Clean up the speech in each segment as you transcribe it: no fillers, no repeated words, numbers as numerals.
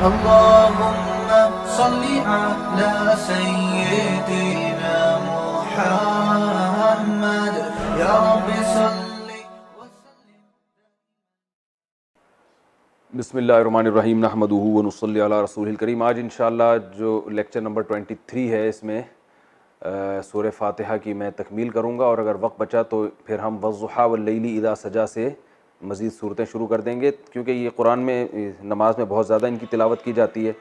اللهم صل على سيدنا محمد يا رب صل وسلم. بسم اللہ الرحمن الرحیم نحمدہ ونصلی علی رسول الکریم. آج انشاءاللہ جو لیکچر نمبر 23 ہے اس میں سورہ فاتحہ کی میں تکمیل کروں گا، اور اگر وقت بچا تو پھر ہم والضحیٰ واللیل اذا سجا سے مزید صورتیں شروع کر دیں گے، کیونکہ یہ قرآن میں نماز میں بہت زیادہ ان کی تلاوت کی جاتی ہے،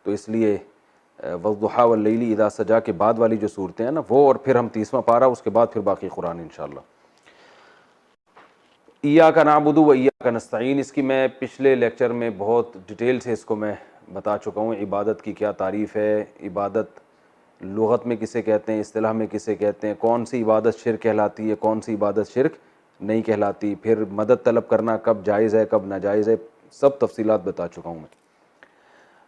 تو اس لیے والضحیٰ واللیل اذا سجا کے بعد والی جو صورتیں ہیں نا وہ، اور پھر ہم 30واں پارہ، اس کے بعد پھر باقی قرآن انشاءاللہ. ایاک نعبد و ایاک نستعین، اس کی میں پچھلے لیکچر میں بہت ڈیٹیل سے اس کو میں بتا چکا ہوں. عبادت کی کیا تعریف ہے، عبادت لغت میں کسے کہتے ہیں، اصطلاح میں کسے کہتے ہیں، کون سی عبادت شرک کہلاتی ہے، کون سی عبادت شرک نہیں کہلاتی، پھر مدد طلب کرنا کب جائز ہے کب ناجائز ہے، سب تفصیلات بتا چکا ہوں میں.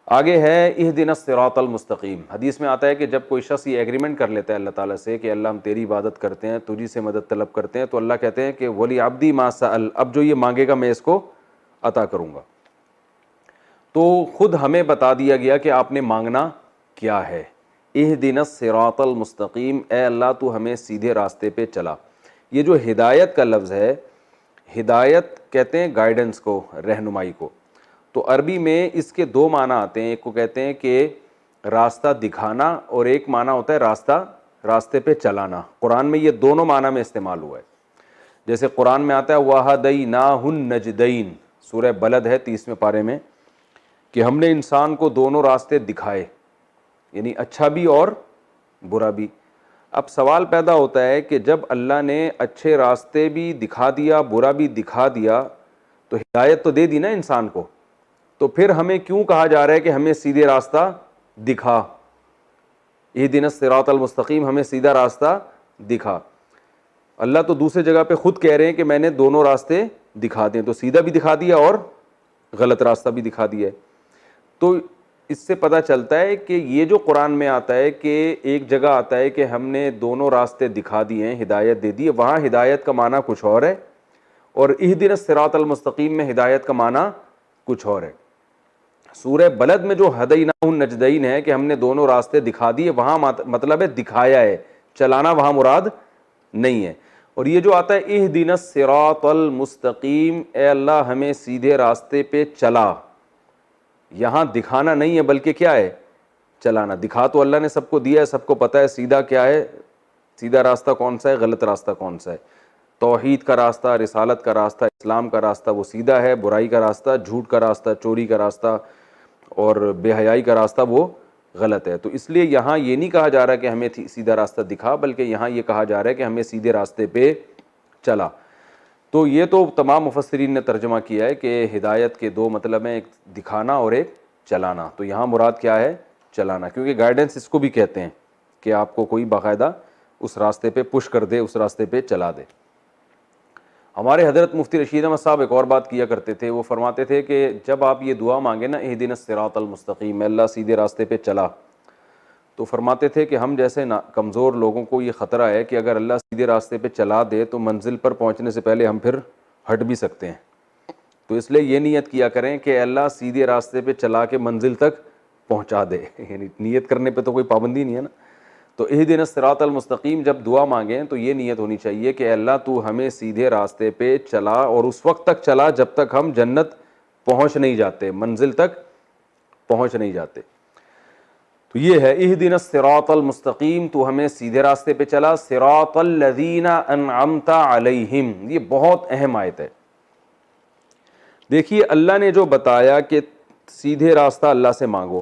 آگے ہے اہدنا الصراط المستقیم. حدیث میں آتا ہے کہ جب کوئی شخص یہ ایگریمنٹ کر لیتا ہے اللہ تعالیٰ سے کہ اللہ ہم تیری عبادت کرتے ہیں، تجھی سے مدد طلب کرتے ہیں، تو اللہ کہتے ہیں کہ ولی عبدی ما سأل، اب جو یہ مانگے گا میں اس کو عطا کروں گا. تو خود ہمیں بتا دیا گیا کہ آپ نے مانگنا کیا ہے. اہدنا الصراط المستقیم، اے اللہ تو ہمیں سیدھے راستے پہ چلا. یہ جو ہدایت کا لفظ ہے، ہدایت کہتے ہیں گائیڈنس کو، رہنمائی کو. تو عربی میں اس کے دو معنی آتے ہیں، ایک کو کہتے ہیں کہ راستہ دکھانا، اور ایک معنی ہوتا ہے راستے پہ چلانا. قرآن میں یہ دونوں معنی میں استعمال ہوا ہے. جیسے قرآن میں آتا ہے وَهَدَيْنَاهُ النَّجْدَيْنِ، سورہ بلد ہے 30ویں پارے میں، کہ ہم نے انسان کو دونوں راستے دکھائے، یعنی اچھا بھی اور برا بھی. اب سوال پیدا ہوتا ہے کہ جب اللہ نے اچھے راستے بھی دکھا دیا، برا بھی دکھا دیا، تو ہدایت تو دے دی نا انسان کو، تو پھر ہمیں کیوں کہا جا رہا ہے کہ ہمیں سیدھے راستہ دکھا؟ اہدنا الصراط المستقیم، ہمیں سیدھا راستہ دکھا. اللہ تو دوسری جگہ پہ خود کہہ رہے ہیں کہ میں نے دونوں راستے دکھا دیں، تو سیدھا بھی دکھا دیا اور غلط راستہ بھی دکھا دیا ہے. تو اس سے پتہ چلتا ہے کہ یہ جو قرآن میں آتا ہے کہ ایک جگہ آتا ہے کہ ہم نے دونوں راستے دکھا دیے ہیں، ہدایت دے دی ہے، وہاں ہدایت کا معنی کچھ اور ہے، اور اہدنا الصراط المستقیم میں ہدایت کا معنی کچھ اور ہے. سورہ بلد میں جو ہدیناہ النجدین ہے کہ ہم نے دونوں راستے دکھا دیے، وہاں مطلب ہے دکھایا ہے، چلانا وہاں مراد نہیں ہے. اور یہ جو آتا ہے اہدنا الصراط المستقیم، اے اللہ ہمیں سیدھے راستے پہ چلا، یہاں دکھانا نہیں ہے بلکہ کیا ہے؟ چلانا. دکھا تو اللہ نے سب کو دیا ہے، سب کو پتہ ہے سیدھا کیا ہے، سیدھا راستہ کون سا ہے، غلط راستہ کون سا ہے. توحید کا راستہ، رسالت کا راستہ، اسلام کا راستہ وہ سیدھا ہے، برائی کا راستہ، جھوٹ کا راستہ، چوری کا راستہ اور بے حیائی کا راستہ وہ غلط ہے. تو اس لیے یہاں یہ نہیں کہا جا رہا کہ ہمیں سیدھا راستہ دکھا، بلکہ یہاں یہ کہا جا رہا ہے کہ ہمیں سیدھے راستے پہ چلا. تو یہ تو تمام مفسرین نے ترجمہ کیا ہے کہ ہدایت کے دو مطلب ہیں، ایک دکھانا اور ایک چلانا. تو یہاں مراد کیا ہے؟ چلانا، کیونکہ گائیڈنس اس کو بھی کہتے ہیں کہ آپ کو کوئی باقاعدہ اس راستے پہ پش کر دے، اس راستے پہ چلا دے. ہمارے حضرت مفتی رشید احمد صاحب ایک اور بات کیا کرتے تھے، وہ فرماتے تھے کہ جب آپ یہ دعا مانگے نا اہدنا الصراط المستقیم، اللہ سیدھے راستے پہ چلا، تو فرماتے تھے کہ ہم جیسے کمزور لوگوں کو یہ خطرہ ہے کہ اگر اللہ سیدھے راستے پہ چلا دے تو منزل پر پہنچنے سے پہلے ہم پھر ہٹ بھی سکتے ہیں. تو اس لیے یہ نیت کیا کریں کہ اللہ سیدھے راستے پہ چلا کے منزل تک پہنچا دے، یعنی نیت کرنے پہ تو کوئی پابندی نہیں ہے نا. تو اہدنا الصراط المستقیم جب دعا مانگیں تو یہ نیت ہونی چاہیے کہ اللہ تو ہمیں سیدھے راستے پہ چلا، اور اس وقت تک چلا جب تک ہم جنت پہنچ نہیں جاتے، منزل تک پہنچ نہیں جاتے. تو یہ ہے اہدنا الصراط المستقیم، تو ہمیں سیدھے راستے پہ چلا. صراط الذین انعمت علیہم، یہ بہت اہم آیت ہے. دیکھیے اللہ نے جو بتایا کہ سیدھے راستہ اللہ سے مانگو،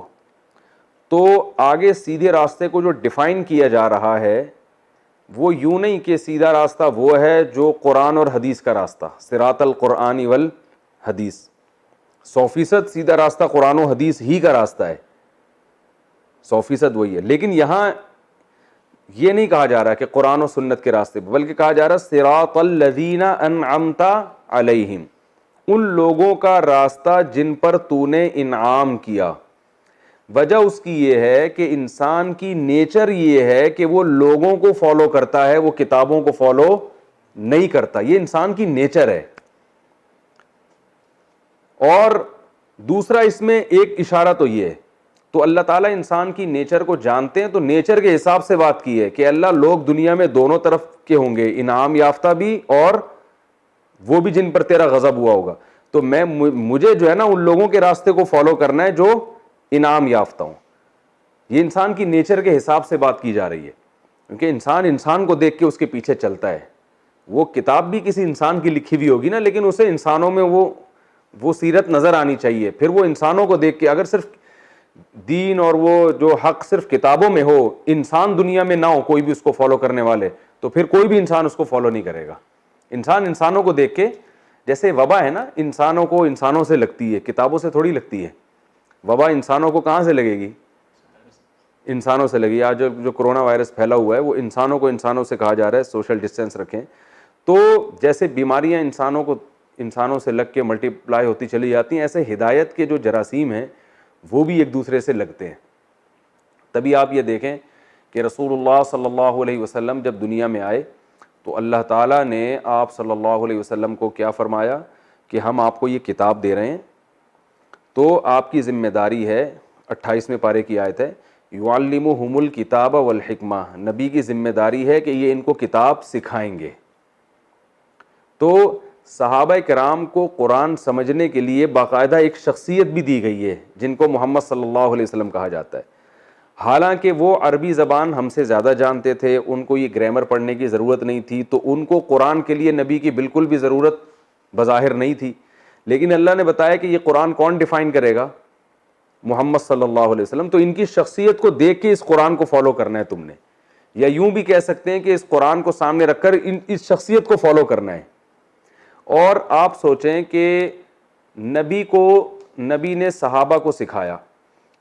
تو آگے سیدھے راستے کو جو ڈیفائن کیا جا رہا ہے وہ یوں نہیں کہ سیدھا راستہ وہ ہے جو قرآن اور حدیث کا راستہ، صراط القرآن والحدیث. 100% سیدھا راستہ قرآن و حدیث ہی کا راستہ ہے، 100% وہی ہے. لیکن یہاں یہ نہیں کہا جا رہا کہ قرآن و سنت کے راستے پہ، بلکہ کہا جا رہا صراط الذین انعمت علیہم، ان لوگوں کا راستہ جن پر تو نے انعام کیا. وجہ اس کی یہ ہے کہ انسان کی نیچر یہ ہے کہ وہ لوگوں کو فالو کرتا ہے، وہ کتابوں کو فالو نہیں کرتا. یہ انسان کی نیچر ہے. اور دوسرا اس میں ایک اشارہ تو یہ ہے، تو اللہ تعالیٰ انسان کی نیچر کو جانتے ہیں، تو نیچر کے حساب سے بات کی ہے کہ اللہ لوگ دنیا میں دونوں طرف کے ہوں گے، انعام یافتہ بھی اور وہ بھی جن پر تیرا غضب ہوا ہوگا، تو مجھے جو ہے نا ان لوگوں کے راستے کو فالو کرنا ہے جو انعام یافتہ ہوں. یہ انسان کی نیچر کے حساب سے بات کی جا رہی ہے، کیونکہ انسان کو دیکھ کے اس کے پیچھے چلتا ہے. وہ کتاب بھی کسی انسان کی لکھی ہوئی ہوگی نا، لیکن اسے انسانوں میں وہ سیرت نظر آنی چاہیے. پھر وہ انسانوں کو دیکھ کے، اگر صرف دین اور وہ جو حق صرف کتابوں میں ہو، انسان دنیا میں نہ ہو کوئی بھی اس کو فالو کرنے والے، تو پھر کوئی بھی انسان اس کو فالو نہیں کرے گا. انسانوں کو دیکھ کے، جیسے وبا ہے نا، انسانوں کو انسانوں سے لگتی ہے، کتابوں سے تھوڑی لگتی ہے. وبا انسانوں کو کہاں سے لگے گی؟ انسانوں سے لگی. آج جو کرونا وائرس پھیلا ہوا ہے وہ انسانوں کو انسانوں سے کہا جا رہا ہے سوشل ڈسٹینس رکھیں. تو جیسے بیماریاں انسانوں سے لگ کے ملٹی پلائی ہوتی چلی جاتی ہیں، ایسے ہدایت کے جو جراثیم ہیں وہ بھی ایک دوسرے سے لگتے ہیں. تبھی آپ یہ دیکھیں کہ رسول اللہ صلی اللہ علیہ وسلم جب دنیا میں آئے تو اللہ تعالیٰ نے آپ صلی اللہ علیہ وسلم کو کیا فرمایا کہ ہم آپ کو یہ کتاب دے رہے ہیں، تو آپ کی ذمہ داری ہے، 28ویں پارے کی آیت ہے، یعلمہم الکتاب والحکمہ، نبی کی ذمہ داری ہے کہ یہ ان کو کتاب سکھائیں گے. تو صحابہ کرام کو قرآن سمجھنے کے لیے باقاعدہ ایک شخصیت بھی دی گئی ہے جن کو محمد صلی اللہ علیہ وسلم کہا جاتا ہے. حالانکہ وہ عربی زبان ہم سے زیادہ جانتے تھے، ان کو یہ گرامر پڑھنے کی ضرورت نہیں تھی، تو ان کو قرآن کے لیے نبی کی بالکل بھی ضرورت بظاہر نہیں تھی. لیکن اللہ نے بتایا کہ یہ قرآن کون ڈیفائن کرے گا؟ محمد صلی اللہ علیہ وسلم. تو ان کی شخصیت کو دیکھ کے اس قرآن کو فالو کرنا ہے تم نے، یا یوں بھی کہہ سکتے ہیں کہ اس قرآن کو سامنے رکھ کر اس شخصیت کو فالو کرنا ہے. اور آپ سوچیں کہ نبی نے صحابہ کو سکھایا،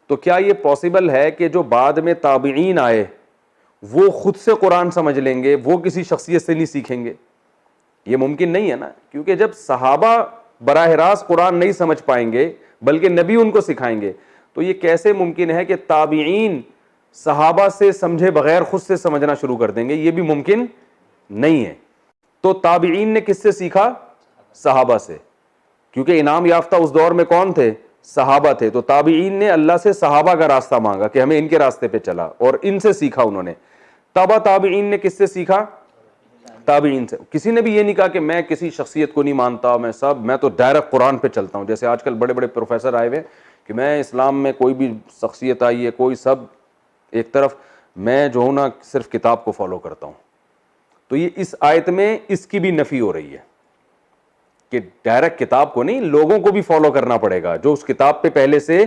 تو کیا یہ پاسبل ہے کہ جو بعد میں تابعین آئے وہ خود سے قرآن سمجھ لیں گے، وہ کسی شخصیت سے نہیں سیکھیں گے؟ یہ ممکن نہیں ہے نا، کیونکہ جب صحابہ براہ راست قرآن نہیں سمجھ پائیں گے بلکہ نبی ان کو سکھائیں گے، تو یہ کیسے ممکن ہے کہ تابعین صحابہ سے سمجھے بغیر خود سے سمجھنا شروع کر دیں گے؟ یہ بھی ممکن نہیں ہے. تو تابعین نے کس سے سیکھا؟ صحابہ سے، کیونکہ انعام یافتہ اس دور میں کون تھے؟ صحابہ تھے. تو تابعین نے اللہ سے صحابہ کا راستہ مانگا کہ ہمیں ان کے راستے پہ چلا، اور ان سے سیکھا انہوں نے. تابعین نے کس سے سیکھا؟ تابعین سے. کسی نے بھی یہ نہیں کہا کہ میں کسی شخصیت کو نہیں مانتا، میں تو ڈائریکٹ قرآن پہ چلتا ہوں. جیسے آج کل بڑے بڑے پروفیسر آئے ہوئے کہ میں اسلام میں کوئی بھی شخصیت آئی ہے، کوئی سب ایک طرف، میں جو ہوں نا صرف کتاب کو فالو کرتا ہوں. تو یہ اس آیت میں اس کی بھی نفی ہو رہی ہے کہ ڈائریکٹ کتاب کو نہیں، لوگوں کو بھی فالو کرنا پڑے گا جو اس کتاب پہ پہلے سے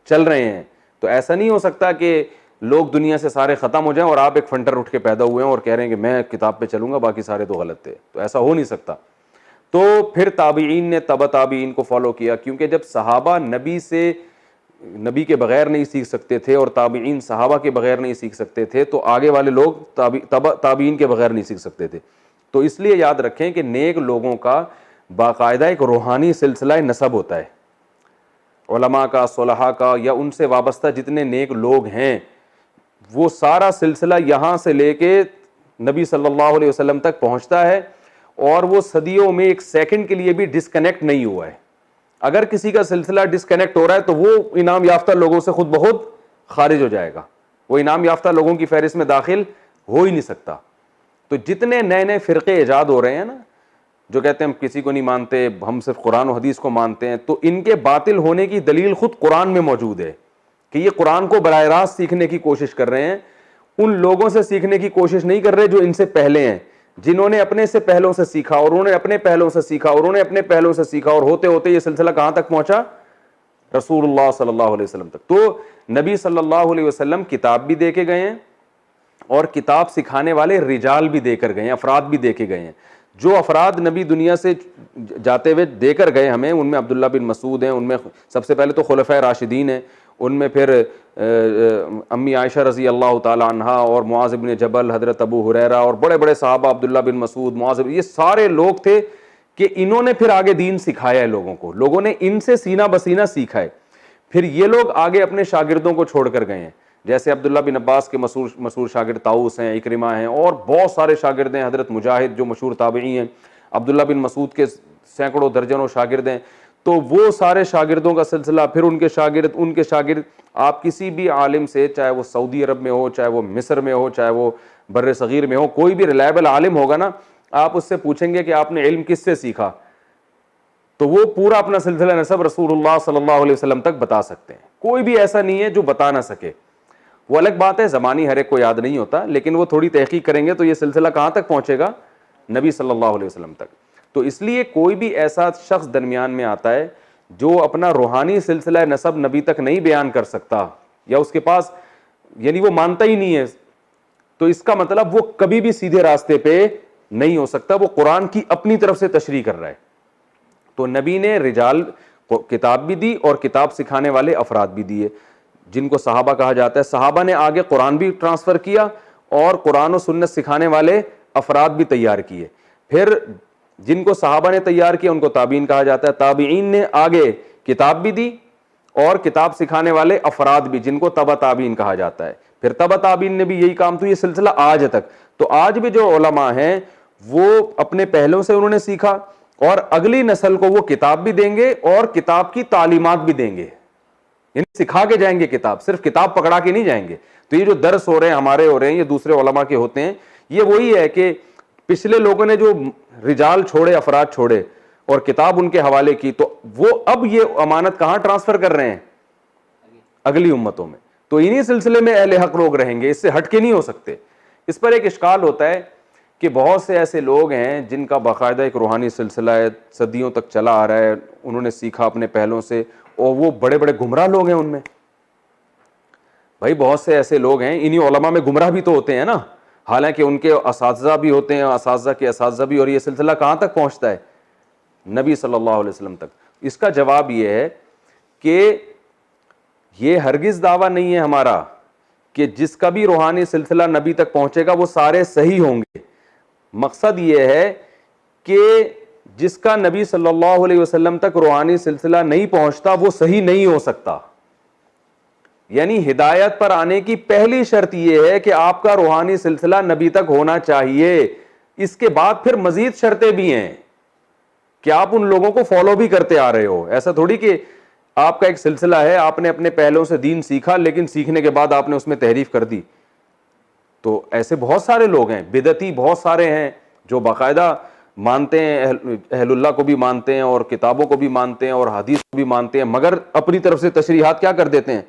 چل رہے ہیں. تو ایسا نہیں ہو سکتا کہ لوگ دنیا سے سارے ختم ہو جائیں اور آپ ایک فنٹر اٹھ کے پیدا ہوئے ہیں اور کہہ رہے ہیں کہ میں کتاب پہ چلوں گا باقی سارے تو غلط تھے. تو ایسا ہو نہیں سکتا. تو پھر تابعین نے تابعین کو فالو کیا، کیونکہ جب صحابہ نبی کے بغیر نہیں سیکھ سکتے تھے اور تابعین صحابہ کے بغیر نہیں سیکھ سکتے تھے، تو آگے والے لوگ تابعین کے بغیر نہیں سیکھ سکتے تھے. تو اس لیے یاد رکھیں کہ نیک لوگوں کا باقاعدہ ایک روحانی سلسلہ نسب ہوتا ہے. علماء کا، صلحاء کا، یا ان سے وابستہ جتنے نیک لوگ ہیں، وہ سارا سلسلہ یہاں سے لے کے نبی صلی اللہ علیہ وسلم تک پہنچتا ہے، اور وہ صدیوں میں ایک سیکنڈ کے لیے بھی ڈسکنیکٹ نہیں ہوا ہے. اگر کسی کا سلسلہ ڈسکنیکٹ ہو رہا ہے تو وہ انعام یافتہ لوگوں سے خود بخود خارج ہو جائے گا، وہ انعام یافتہ لوگوں کی فہرست میں داخل ہو ہی نہیں سکتا. تو جتنے نئے نئے فرقے ایجاد ہو رہے ہیں نا، جو کہتے ہیں ہم کسی کو نہیں مانتے، ہم صرف قرآن و حدیث کو مانتے ہیں، تو ان کے باطل ہونے کی دلیل خود قرآن میں موجود ہے کہ یہ قرآن کو براہ راست سیکھنے کی کوشش کر رہے ہیں. ان لوگوں سے سیکھنے کی کوشش نہیں کر رہے جو ان سے پہلے ہیں، جنہوں نے اپنے سے پہلوں سے سیکھا، اور انہوں نے اپنے پہلوں سے سیکھا، اور انہوں نے اپنے پہلوں سے سیکھا، اور ہوتے ہوتے یہ سلسلہ کہاں تک پہنچا؟ رسول اللہ صلی اللہ علیہ وسلم تک. تو نبی صلی اللہ علیہ وسلم کتاب بھی دے کے گئے ہیں، اور کتاب سکھانے والے رجال بھی دے کر گئے ہیں، افراد بھی دے کے گئے ہیں. جو افراد نبی دنیا سے جاتے ہوئے دے کر گئے ہمیں، ان میں عبداللہ بن مسعود ہیں، ان میں سب سے پہلے تو خلفائے راشدین ہیں، ان میں پھر امی عائشہ رضی اللہ تعالی عنہا، اور معاذ بن جبل، حضرت ابو ہریرہ، اور بڑے بڑے صحابہ، عبداللہ بن مسعود، معاذ، یہ سارے لوگ تھے کہ انہوں نے پھر آگے دین سکھایا ہے لوگوں کو، لوگوں نے ان سے سینہ بسینہ سیکھا ہے. پھر یہ لوگ آگے اپنے شاگردوں کو چھوڑ کر گئے ہیں، جیسے عبداللہ بن عباس کے مشہور شاگرد طاؤس ہیں، اکرمہ ہیں، اور بہت سارے شاگرد ہیں، حضرت مجاہد جو مشہور تابعی ہیں، عبداللہ بن مسعود کے سینکڑوں درجنوں شاگرد ہیں. تو وہ سارے شاگردوں کا سلسلہ، پھر ان کے شاگرد، آپ کسی بھی عالم سے، چاہے وہ سعودی عرب میں ہو، چاہے وہ مصر میں ہو، چاہے وہ بر صغیر میں ہو، کوئی بھی ریلائبل عالم ہوگا نا، آپ اس سے پوچھیں گے کہ آپ نے علم کس سے سیکھا، تو وہ پورا اپنا سلسلہ نسب رسول اللہ صلی اللہ علیہ وسلم تک بتا سکتے ہیں. کوئی بھی ایسا نہیں ہے جو بتا نہ سکے. وہ الگ بات ہے زبانی ہر ایک کو یاد نہیں ہوتا، لیکن وہ تھوڑی تحقیق کریں گے تو یہ سلسلہ کہاں تک پہنچے گا؟ نبی صلی اللہ علیہ وسلم تک. تو اس لیے کوئی بھی ایسا شخص درمیان میں آتا ہے جو اپنا روحانی سلسلہ نسب نبی تک نہیں بیان کر سکتا، یا اس کے پاس یعنی وہ مانتا ہی نہیں ہے، تو اس کا مطلب وہ کبھی بھی سیدھے راستے پہ نہیں ہو سکتا، وہ قرآن کی اپنی طرف سے تشریح کر رہا ہے. تو نبی نے رجال کو کتاب بھی دی اور کتاب سکھانے والے افراد بھی دیے، جن کو صحابہ کہا جاتا ہے. صحابہ نے آگے قرآن بھی ٹرانسفر کیا اور قرآن و سنت سکھانے والے افراد بھی تیار کیے. پھر جن کو صحابہ نے تیار کیا ان کو تابعین کہا جاتا ہے. تابعین نے آگے کتاب بھی دی اور کتاب سکھانے والے افراد بھی، جن کو تبع تابعین کہا جاتا ہے. پھر تبع تابعین نے بھی یہی کام، تو یہ سلسلہ آج تک. تو آج بھی جو علماء ہیں وہ اپنے پہلوں سے انہوں نے سیکھا، اور اگلی نسل کو وہ کتاب بھی دیں گے اور کتاب کی تعلیمات بھی دیں گے، یعنی سکھا کے جائیں گے کتاب، صرف کتاب پکڑا کے نہیں جائیں گے. تو یہ جو درس ہو رہے ہیں ہمارے ہو رہے ہیں، یہ دوسرے علماء کے ہوتے ہیں. یہ وہی ہے کہ پچھلے لوگوں نے جو رجال چھوڑے، افراد چھوڑے اور کتاب ان کے حوالے کی، تو وہ اب یہ امانت کہاں ٹرانسفر کر رہے ہیں؟ اگلی امتوں میں. تو انہی سلسلے میں اہل حق لوگ رہیں گے، اس سے ہٹ کے نہیں ہو سکتے. اس پر ایک اشکال ہوتا ہے کہ بہت سے ایسے لوگ ہیں جن کا باقاعدہ ایک روحانی سلسلہ ہے، صدیوں تک چلا آ رہا ہے، انہوں نے سیکھا اپنے پہلوں سے، اور وہ بڑے بڑے گمراہ لوگ ہیں. ان میں بھائی بہت سے ایسے لوگ ہیں، انہی علماء میں گمراہ بھی تو ہوتے ہیں نا، حالانکہ ان کے اساتذہ بھی ہوتے ہیں، اساتذہ کے اساتذہ بھی. اور یہ سلسلہ کہاں تک پہنچتا ہے؟ نبی صلی اللہ علیہ وسلم تک. اس کا جواب یہ ہے کہ یہ ہرگز دعویٰ نہیں ہے ہمارا کہ جس کا بھی روحانی سلسلہ نبی تک پہنچے گا وہ سارے صحیح ہوں گے. مقصد یہ ہے کہ جس کا نبی صلی اللہ علیہ وسلم تک روحانی سلسلہ نہیں پہنچتا وہ صحیح نہیں ہو سکتا. یعنی ہدایت پر آنے کی پہلی شرط یہ ہے کہ آپ کا روحانی سلسلہ نبی تک ہونا چاہیے. اس کے بعد پھر مزید شرطیں بھی ہیں کہ آپ ان لوگوں کو فالو بھی کرتے آ رہے ہو. ایسا تھوڑی کہ آپ کا ایک سلسلہ ہے، آپ نے اپنے پہلوں سے دین سیکھا لیکن سیکھنے کے بعد آپ نے اس میں تحریف کر دی. تو ایسے بہت سارے لوگ ہیں، بدعتی بہت سارے ہیں جو باقاعدہ مانتے ہیں، اہل اللہ کو بھی مانتے ہیں اور کتابوں کو بھی مانتے ہیں اور حدیث کو بھی مانتے ہیں، مگر اپنی طرف سے تشریحات کیا کر دیتے ہیں؟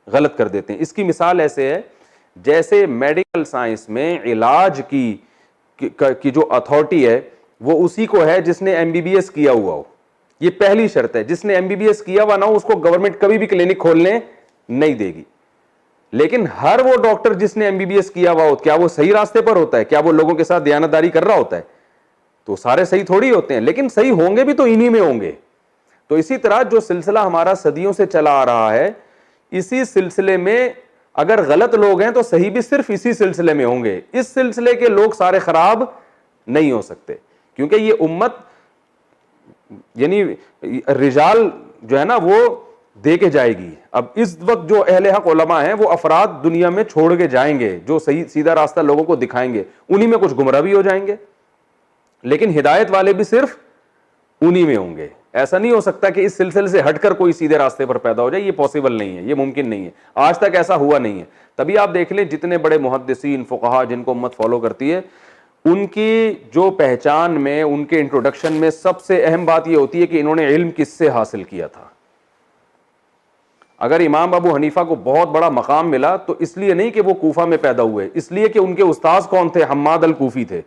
غلط کر دیتے ہیں. اس کی مثال ایسے ہے جیسے میڈیکل سائنس میں علاج کی جو اتھارٹی ہے وہ اسی کو ہے جس نے MBBS کیا ہوا ہو. یہ پہلی شرط ہے. جس نے MBBS کیا ہوا نہ ہو اس کو گورنمنٹ کبھی بھی کلینک کھولنے نہیں دے گی. لیکن ہر وہ ڈاکٹر جس نے MBBS کیا ہوا ہو، کیا وہ صحیح راستے پر ہوتا ہے؟ کیا وہ لوگوں کے ساتھ دیانتداری کر رہا ہوتا ہے؟ تو سارے صحیح تھوڑی ہوتے ہیں، لیکن صحیح ہوں گے بھی تو انہی میں ہوں گے. تو اسی طرح جو سلسلہ ہمارا صدیوں سے چلا آ رہا ہے، اسی سلسلے میں اگر غلط لوگ ہیں تو صحیح بھی صرف اسی سلسلے میں ہوں گے. اس سلسلے کے لوگ سارے خراب نہیں ہو سکتے، کیونکہ یہ امت یعنی رجال جو ہے نا وہ دے کے جائے گی. اب اس وقت جو اہل حق علماء ہیں وہ افراد دنیا میں چھوڑ کے جائیں گے جو صحیح سیدھا راستہ لوگوں کو دکھائیں گے. انہی میں کچھ گمراہ بھی ہو جائیں گے، لیکن ہدایت والے بھی صرف انہی میں ہوں گے. ایسا نہیں ہو سکتا کہ اس سلسلے سے ہٹ کر کوئی سیدھے راستے پر پیدا ہو جائے. یہ پاسبل نہیں ہے، یہ ممکن نہیں ہے. آج تک ایسا ہوا نہیں ہے. تبھی آپ دیکھ لیں جتنے بڑے محدثین فقہا جن کو امت فالو کرتی ہے، ان کی جو پہچان میں، ان کے انٹروڈکشن میں سب سے اہم بات یہ ہوتی ہے کہ انہوں نے علم کس سے حاصل کیا تھا. اگر امام ابو حنیفہ کو بہت بڑا مقام ملا تو اس لیے نہیں کہ وہ کوفہ میں پیدا ہوئے، اس لیے کہ ان کے استاذ کون تھے؟ حماد الکوفی تھے.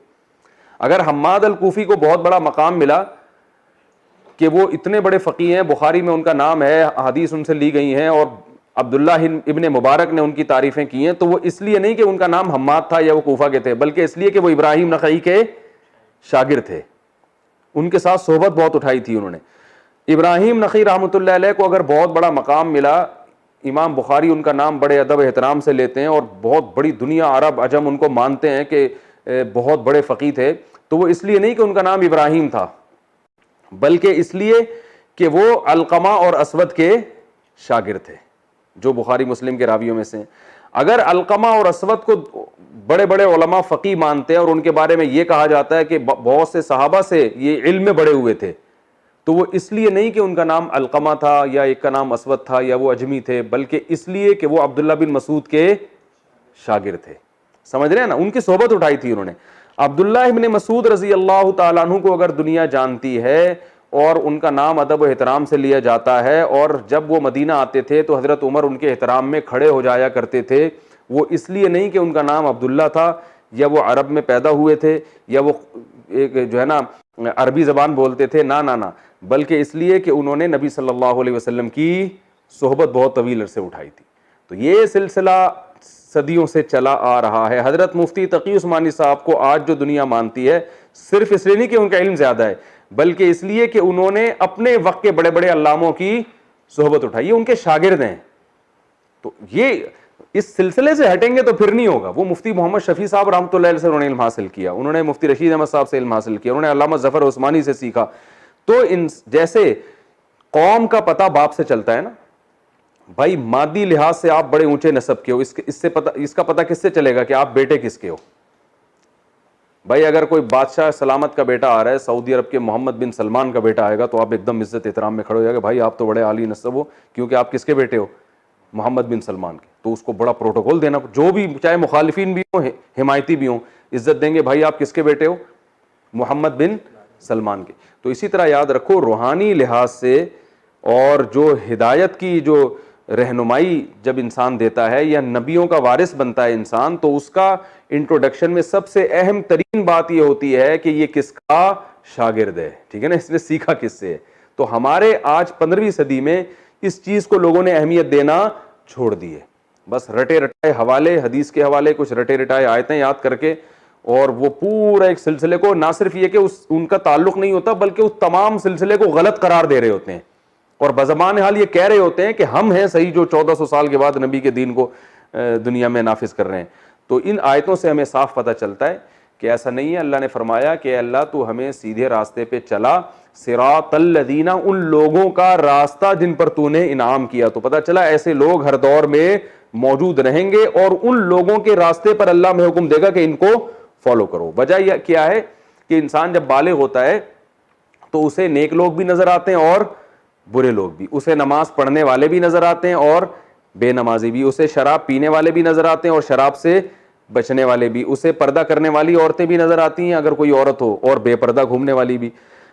اگر حماد الکوفی کو بہت بڑا مقام ملا کہ وہ اتنے بڑے فقیہ ہیں، بخاری میں ان کا نام ہے، حدیث ان سے لی گئی ہیں اور عبداللہ ابن مبارک نے ان کی تعریفیں کی ہیں، تو وہ اس لیے نہیں کہ ان کا نام حماد تھا یا وہ کوفہ کے تھے، بلکہ اس لیے کہ وہ ابراہیم نخعی کے شاگرد تھے. ان کے ساتھ صحبت بہت اٹھائی تھی انہوں نے. ابراہیم نخعی رحمۃ اللہ علیہ کو اگر بہت بڑا مقام ملا، امام بخاری ان کا نام بڑے ادب احترام سے لیتے ہیں اور بہت بڑی دنیا عرب عجم ان کو مانتے ہیں کہ بہت بڑے فقیہ تھے، تو وہ اس لیے نہیں کہ ان کا نام ابراہیم تھا، بلکہ اس لیے کہ وہ علقمہ اور اسود کے شاگرد تھے جو بخاری مسلم کے راویوں میں سے. اگر علقمہ اور اسود کو بڑے بڑے علماء فقیہ مانتے ہیں اور ان کے بارے میں یہ کہا جاتا ہے کہ بہت سے صحابہ سے یہ علم میں بڑے ہوئے تھے، تو وہ اس لیے نہیں کہ ان کا نام علقمہ تھا یا ایک کا نام اسود تھا یا وہ اجمی تھے، بلکہ اس لیے کہ وہ عبداللہ بن مسعود کے شاگرد تھے. سمجھ رہے ہیں نا، ان کی صحبت اٹھائی تھی انہوں نے. عبداللہ ابن مسعود رضی اللہ تعالیٰ عنہ کو اگر دنیا جانتی ہے اور ان کا نام ادب و احترام سے لیا جاتا ہے، اور جب وہ مدینہ آتے تھے تو حضرت عمر ان کے احترام میں کھڑے ہو جایا کرتے تھے، وہ اس لیے نہیں کہ ان کا نام عبداللہ تھا یا وہ عرب میں پیدا ہوئے تھے یا وہ ایک جو ہے نا عربی زبان بولتے تھے، نہ، بلکہ اس لیے کہ انہوں نے نبی صلی اللہ علیہ وسلم کی صحبت بہت طویل عرصے اٹھائی تھی. تو یہ سلسلہ صدیوں سے چلا آ رہا ہے. حضرت مفتی تقی عثمانی صاحب کو آج جو دنیا مانتی ہے صرف اس لیے نہیں کہ ان کا علم زیادہ ہے، بلکہ اس لیے کہ انہوں نے اپنے وقت کے بڑے بڑے علاموں کی صحبت اٹھائی، یہ ان کے شاگرد ہیں. تو یہ اس سلسلے سے ہٹیں گے تو پھر نہیں ہوگا. وہ مفتی محمد شفیع صاحب رحمۃ اللہ علیہ سے انہوں نے علم حاصل کیا، انہوں نے مفتی رشید احمد صاحب سے علم حاصل کیا، انہوں نے علامہ ظفر عثمانی سے سیکھا. تو جیسے قوم کا پتہ باپ سے چلتا ہے نا بھائی، مادی لحاظ سے آپ بڑے اونچے نسب کے ہو، اس کا پتہ کس سے چلے گا کہ آپ بیٹے کس کے ہو؟ بھائی اگر کوئی بادشاہ سلامت کا بیٹا آ رہا ہے، سعودی عرب کے محمد بن سلمان کا بیٹا آئے گا تو آپ ایک دم عزت احترام میں کھڑے ہو جائے گا، بھائی آپ تو بڑے عالی نسب ہو، کیونکہ آپ کس کے بیٹے ہو؟ محمد بن سلمان کے. تو اس کو بڑا پروٹوکول دینا، جو بھی چاہے مخالفین بھی ہوں حمایتی بھی ہوں، عزت دیں گے، بھائی آپ کس کے بیٹے ہو؟ محمد بن سلمان کے. تو اسی طرح یاد رکھو، روحانی لحاظ سے اور جو ہدایت کی جو رہنمائی جب انسان دیتا ہے یا نبیوں کا وارث بنتا ہے انسان، تو اس کا انٹروڈکشن میں سب سے اہم ترین بات یہ ہوتی ہے کہ یہ کس کا شاگرد ہے. ٹھیک ہے نا، اس نے سیکھا کس سے. تو ہمارے آج 15ویں صدی میں اس چیز کو لوگوں نے اہمیت دینا چھوڑ دی ہے. بس رٹے رٹائے حوالے، حدیث کے حوالے کچھ رٹے رٹائے آیتیں یاد کر کے، اور وہ پورا ایک سلسلے کو، نہ صرف یہ کہ ان کا تعلق نہیں ہوتا بلکہ اس تمام سلسلے کو غلط قرار دے رہے ہوتے ہیں، اور بزبان حال یہ کہہ رہے ہوتے ہیں کہ ہم ہیں صحیح جو 1400 سال کے بعد نبی کے دین کو دنیا میں نافذ کر رہے ہیں. تو ان آیتوں سے ہمیں صاف پتہ چلتا ہے کہ ایسا نہیں ہے. اللہ نے فرمایا کہ اللہ تو ہمیں سیدھے راستے پہ چلا، صراط الذین، ان لوگوں کا راستہ جن پر تو نے انعام کیا. تو پتہ چلا ایسے لوگ ہر دور میں موجود رہیں گے، اور ان لوگوں کے راستے پر اللہ میں حکم دے گا کہ ان کو فالو کرو. وجہ یہ کیا ہے کہ انسان جب بالغ ہوتا ہے تو اسے نیک لوگ بھی نظر آتے ہیں اور برے لوگ بھی، اسے نماز پڑھنے والے بھی نظر آتے ہیں اور بے نمازی بھی، اسے شراب پینے والے بھی نظر آتے ہیں اور شراب سے بچنے والے بھی، اسے پردہ کرنے والی عورتیں بھی نظر آتی ہیں اگر کوئی عورت ہو، اور بے پردہ گھومنے والی بھی،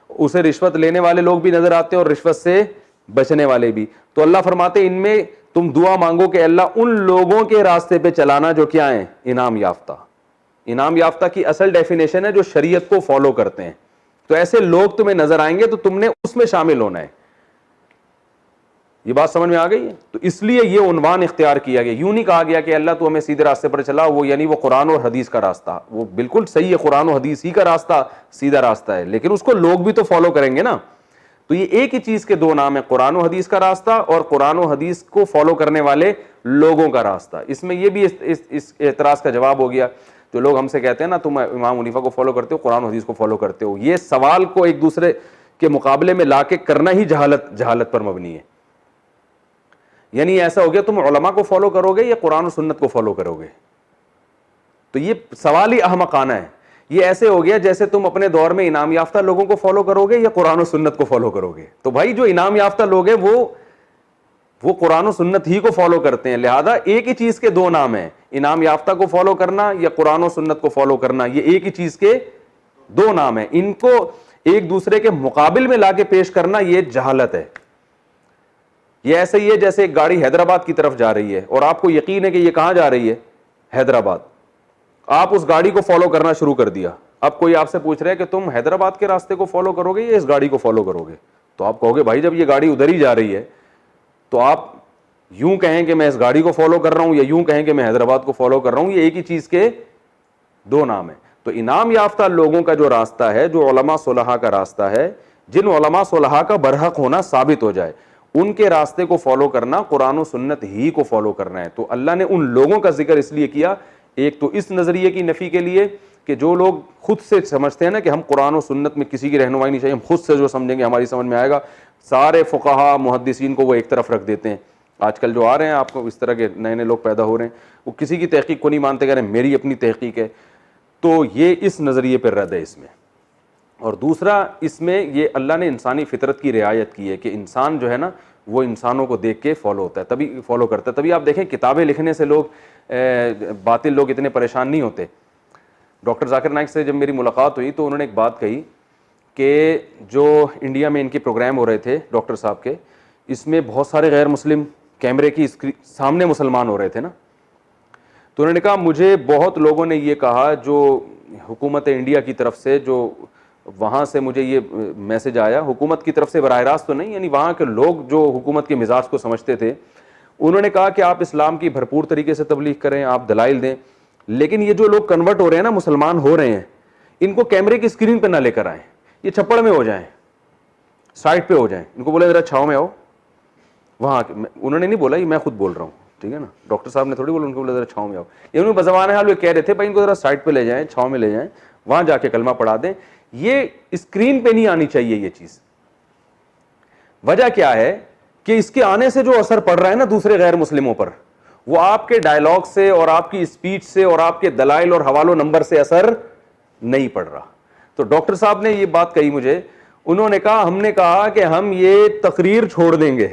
اسے رشوت لینے والے لوگ بھی نظر آتے ہیں اور رشوت سے بچنے والے بھی. تو اللہ فرماتے ان میں تم دعا مانگو کہ اللہ ان لوگوں کے راستے پہ چلانا جو کیا ہیں؟ انعام یافتہ. انعام یافتہ کی اصل ڈیفینیشن ہے جو شریعت کو فالو کرتے ہیں. تو ایسے لوگ تمہیں نظر آئیں گے تو تم نے اس میں شامل ہونا ہے. یہ بات سمجھ میں آ گئی ہے؟ تو اس لیے یہ عنوان اختیار کیا گیا. یوں نہیں کہا گیا کہ اللہ تو ہمیں سیدھے راستے پر چلا، وہ یعنی وہ قرآن اور حدیث کا راستہ، وہ بالکل صحیح ہے، قرآن و حدیث ہی کا راستہ سیدھا راستہ ہے، لیکن اس کو لوگ بھی تو فالو کریں گے نا. تو یہ ایک ہی چیز کے دو نام ہیں، قرآن و حدیث کا راستہ اور قرآن و حدیث کو فالو کرنے والے لوگوں کا راستہ. اس میں یہ بھی اس اعتراض کا جواب ہو گیا. تو لوگ ہم سے کہتے ہیں نا تم امام حنیفہ کو فالو کرتے ہو، قرآن و حدیث کو فالو کرتے ہو. یہ سوال کو ایک دوسرے کے مقابلے میں لا کے کرنا ہی جہالت پر مبنی ہے. یعنی ایسا ہو گیا تم علماء کو فالو کرو گے یا قرآن و سنت کو فالو کرو گے؟ تو یہ سوال ہی احمقانہ ہے. یہ ایسے ہو گیا جیسے تم اپنے دور میں انعام یافتہ لوگوں کو فالو کرو گے یا قرآن و سنت کو فالو کرو گے. تو بھائی جو انعام یافتہ لوگ ہیں وہ قرآن و سنت ہی کو فالو کرتے ہیں. لہذا ایک ہی چیز کے دو نام ہیں، انعام یافتہ کو فالو کرنا یا قرآن و سنت کو فالو کرنا. یہ ایک ہی چیز کے دو نام ہیں، ان کو ایک دوسرے کے مقابل میں لا کے پیش کرنا یہ جہالت ہے. یہ ایسے ہی ہے جیسے ایک گاڑی حیدرآباد کی طرف جا رہی ہے اور آپ کو یقین ہے کہ یہ کہاں جا رہی ہے؟ حیدرآباد. آپ اس گاڑی کو فالو کرنا شروع کر دیا. اب کوئی آپ سے پوچھ رہا ہے کہ تم حیدرآباد کے راستے کو فالو کرو گے یا اس گاڑی کو فالو کرو گے؟ تو آپ کہو گے بھائی جب یہ گاڑی ادھر ہی جا رہی ہے تو آپ یوں کہیں کہ میں اس گاڑی کو فالو کر رہا ہوں یا یوں کہیں کہ میں حیدرآباد کو فالو کر رہا ہوں. یہ ایک ہی چیز کے دو نام ہیں. تو انعام یافتہ لوگوں کا جو راستہ ہے، جو علماء صلحاء کا راستہ ہے، جن علماء صلحاء کا برحق ہونا ثابت ہو جائے، ان کے راستے کو فالو کرنا قرآن و سنت ہی کو فالو کرنا ہے. تو اللہ نے ان لوگوں کا ذکر اس لیے کیا، ایک تو اس نظریے کی نفی کے لیے کہ جو لوگ خود سے سمجھتے ہیں نا کہ ہم قرآن و سنت میں کسی کی رہنمائی نہیں چاہیے، ہم خود سے جو سمجھیں گے ہماری سمجھ میں آئے گا، سارے فقہا محدثین کو وہ ایک طرف رکھ دیتے ہیں. آج کل جو آ رہے ہیں آپ کو اس طرح کے نئے نئے لوگ پیدا ہو رہے ہیں، وہ کسی کی تحقیق کو نہیں مانتے، کہہ رہے ہیں میری اپنی تحقیق ہے. تو یہ اس نظریے پر رد ہے اس میں. اور دوسرا اس میں یہ اللہ نے انسانی فطرت کی رعایت کی ہے کہ انسان جو ہے نا وہ انسانوں کو دیکھ کے فالو ہوتا ہے, تبھی فالو کرتا ہے. تبھی آپ دیکھیں کتابیں لکھنے سے لوگ باطل لوگ اتنے پریشان نہیں ہوتے. ڈاکٹر ذاکر نائک سے جب میری ملاقات ہوئی تو انہوں نے ایک بات کہی کہ جو انڈیا میں ان کے پروگرام ہو رہے تھے ڈاکٹر صاحب کے, اس میں بہت سارے غیر مسلم کیمرے کی سامنے مسلمان ہو رہے تھے نا, تو انہوں نے کہا مجھے بہت لوگوں نے یہ کہا جو حکومت انڈیا کی طرف سے, جو وہاں سے مجھے یہ میسج آیا, حکومت کی طرف سے براہ راست تو نہیں, یعنی وہاں کے لوگ جو حکومت کے مزاج کو سمجھتے تھے, انہوں نے کہا کہ آپ اسلام کی بھرپور طریقے سے تبلیغ کریں, آپ دلائل دیں, لیکن یہ جو لوگ کنورٹ ہو رہے ہیں نا, مسلمان ہو رہے ہیں, ان کو کیمرے کی اسکرین پہ نہ لے کر آئیں, یہ چھپڑ میں ہو جائیں, سائڈ پہ ہو جائیں, ان کو بولے ذرا چھاؤں میں آؤ. وہاں انہوں نے نہیں بولا, یہ میں خود بول رہا ہوں, ٹھیک ہے نا, ڈاکٹر صاحب نے تھوڑی بولا, ان کو بولا ذرا چھاؤں میں آؤ. یہ انہوں نے بزبان حال وہ کہہ رہے تھے بھائی ان کو ذرا سائڈ پہ لے جائیں, چھاؤں میں لے جائیں, وہاں جا کے کلمہ پڑھا دیں. یہ اسکرین پہ نہیں آنی چاہیے یہ چیز. وجہ کیا ہے کہ اس کے آنے سے جو اثر پڑ رہا ہے نا دوسرے غیر مسلموں پر, وہ آپ کے ڈائلاگ سے اور آپ کی اسپیچ سے اور آپ کے دلائل اور حوالوں نمبر سے اثر نہیں پڑ رہا. تو ڈاکٹر صاحب نے یہ بات کہی مجھے, انہوں نے کہا ہم نے کہا کہ ہم یہ تقریر چھوڑ دیں گے,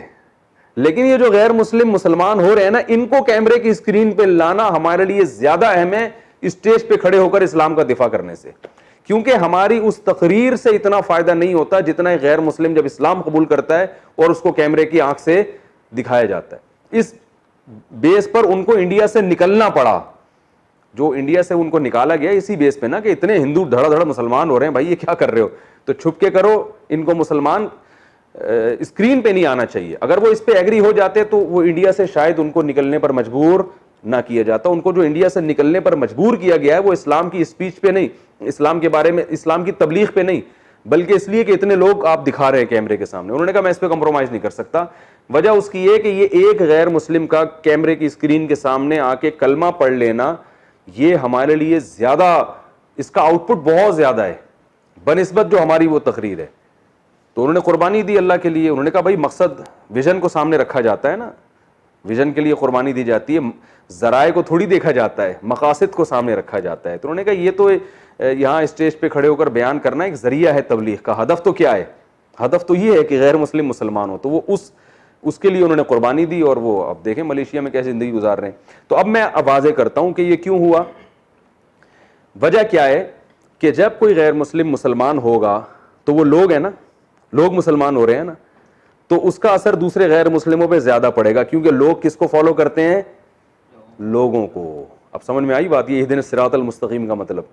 لیکن یہ جو غیر مسلم مسلمان ہو رہے ہیں نا, ان کو کیمرے کی اسکرین پہ لانا ہمارے لیے زیادہ اہم ہے اسٹیج پہ کھڑے ہو کر اسلام کا دفاع کرنے سے, کیونکہ ہماری اس تقریر سے اتنا فائدہ نہیں ہوتا جتنا ایک غیر مسلم جب اسلام قبول کرتا ہے اور اس کو کیمرے کی آنکھ سے دکھایا جاتا ہے. اس بیس پر ان کو انڈیا سے نکلنا پڑا, جو انڈیا سے ان کو نکالا گیا اسی بیس پہ نا کہ اتنے ہندو دھڑا دھڑ مسلمان ہو رہے ہیں, بھائی یہ کیا کر رہے ہو, تو چھپ کے کرو, ان کو مسلمان اسکرین پہ نہیں آنا چاہیے. اگر وہ اس پہ ایگری ہو جاتے تو وہ انڈیا سے شاید ان کو نکلنے پر مجبور نہ کیا جاتا. ان کو جو انڈیا سے نکلنے پر مجبور کیا گیا ہے وہ اسلام کی اسپیچ پہ نہیں, اسلام کے بارے میں, اسلام کی تبلیغ پہ نہیں, بلکہ اس لیے کہ اتنے لوگ آپ دکھا رہے ہیں کیمرے کے سامنے. انہوں نے کہا میں اس پہ کمپرومائز نہیں کر سکتا. وجہ اس کی یہ کہ یہ ایک غیر مسلم کا کیمرے کی اسکرین کے سامنے آ کے کلمہ پڑھ لینا, یہ ہمارے لیے زیادہ, اس کا آؤٹ پٹ بہت زیادہ ہے بنسبت جو ہماری وہ تقریر ہے. تو انہوں نے قربانی دی اللہ کے لیے. انہوں نے کہا بھائی مقصد ویژن کو سامنے رکھا جاتا ہے نا, ویژن کے لیے قربانی دی جاتی ہے, ذرائع کو تھوڑی دیکھا جاتا ہے, مقاصد کو سامنے رکھا جاتا ہے. تو انہوں نے کہا یہ تو یہاں اسٹیج پہ کھڑے ہو کر بیان کرنا ایک ذریعہ ہے تبلیغ کا, ہدف تو کیا ہے, ہدف تو یہ ہے کہ غیر مسلم مسلمان ہو. تو وہ اس کے لیے انہوں نے قربانی دی, اور وہ اب دیکھیں ملیشیا میں کیسی زندگی گزار رہے ہیں. تو اب میں واضح کرتا ہوں کہ یہ کیوں ہوا. وجہ کیا ہے کہ جب کوئی غیر مسلم مسلمان ہوگا تو وہ لوگ ہیں نا, لوگ مسلمان ہو رہے ہیں نا, تو اس کا اثر دوسرے غیر مسلموں پہ زیادہ پڑے گا, کیونکہ لوگ کس کو فالو کرتے ہیں, لوگوں کو. اب سمجھ میں آئی بات, یہ اہدنا الصراط المستقیم کا مطلب.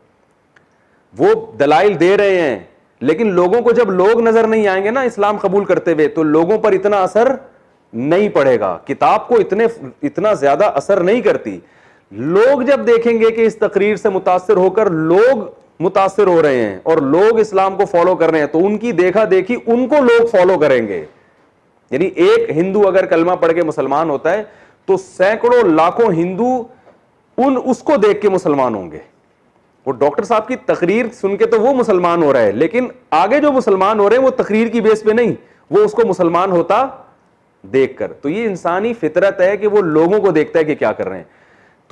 وہ دلائل دے رہے ہیں, لیکن لوگوں کو جب لوگ نظر نہیں آئیں گے نا اسلام قبول کرتے ہوئے, تو لوگوں پر اتنا اثر نہیں پڑے گا. کتاب کو اتنا زیادہ اثر نہیں کرتی. لوگ جب دیکھیں گے کہ اس تقریر سے متاثر ہو کر لوگ متاثر ہو رہے ہیں اور لوگ اسلام کو فالو کر رہے ہیں, تو ان کی دیکھا دیکھی ان کو لوگ فالو کریں گے. یعنی ایک ہندو اگر کلمہ پڑھ کے مسلمان ہوتا ہے تو سینکڑوں لاکھوں ہندو اس کو دیکھ کے مسلمان ہوں گے. وہ ڈاکٹر صاحب کی تقریر سن کے تو وہ مسلمان ہو رہا ہے, لیکن آگے جو مسلمان ہو رہے ہیں وہ تقریر کی بیس پہ نہیں, وہ اس کو مسلمان ہوتا دیکھ کر. تو یہ انسانی فطرت ہے کہ وہ لوگوں کو دیکھتا ہے کہ کیا کر رہے ہیں.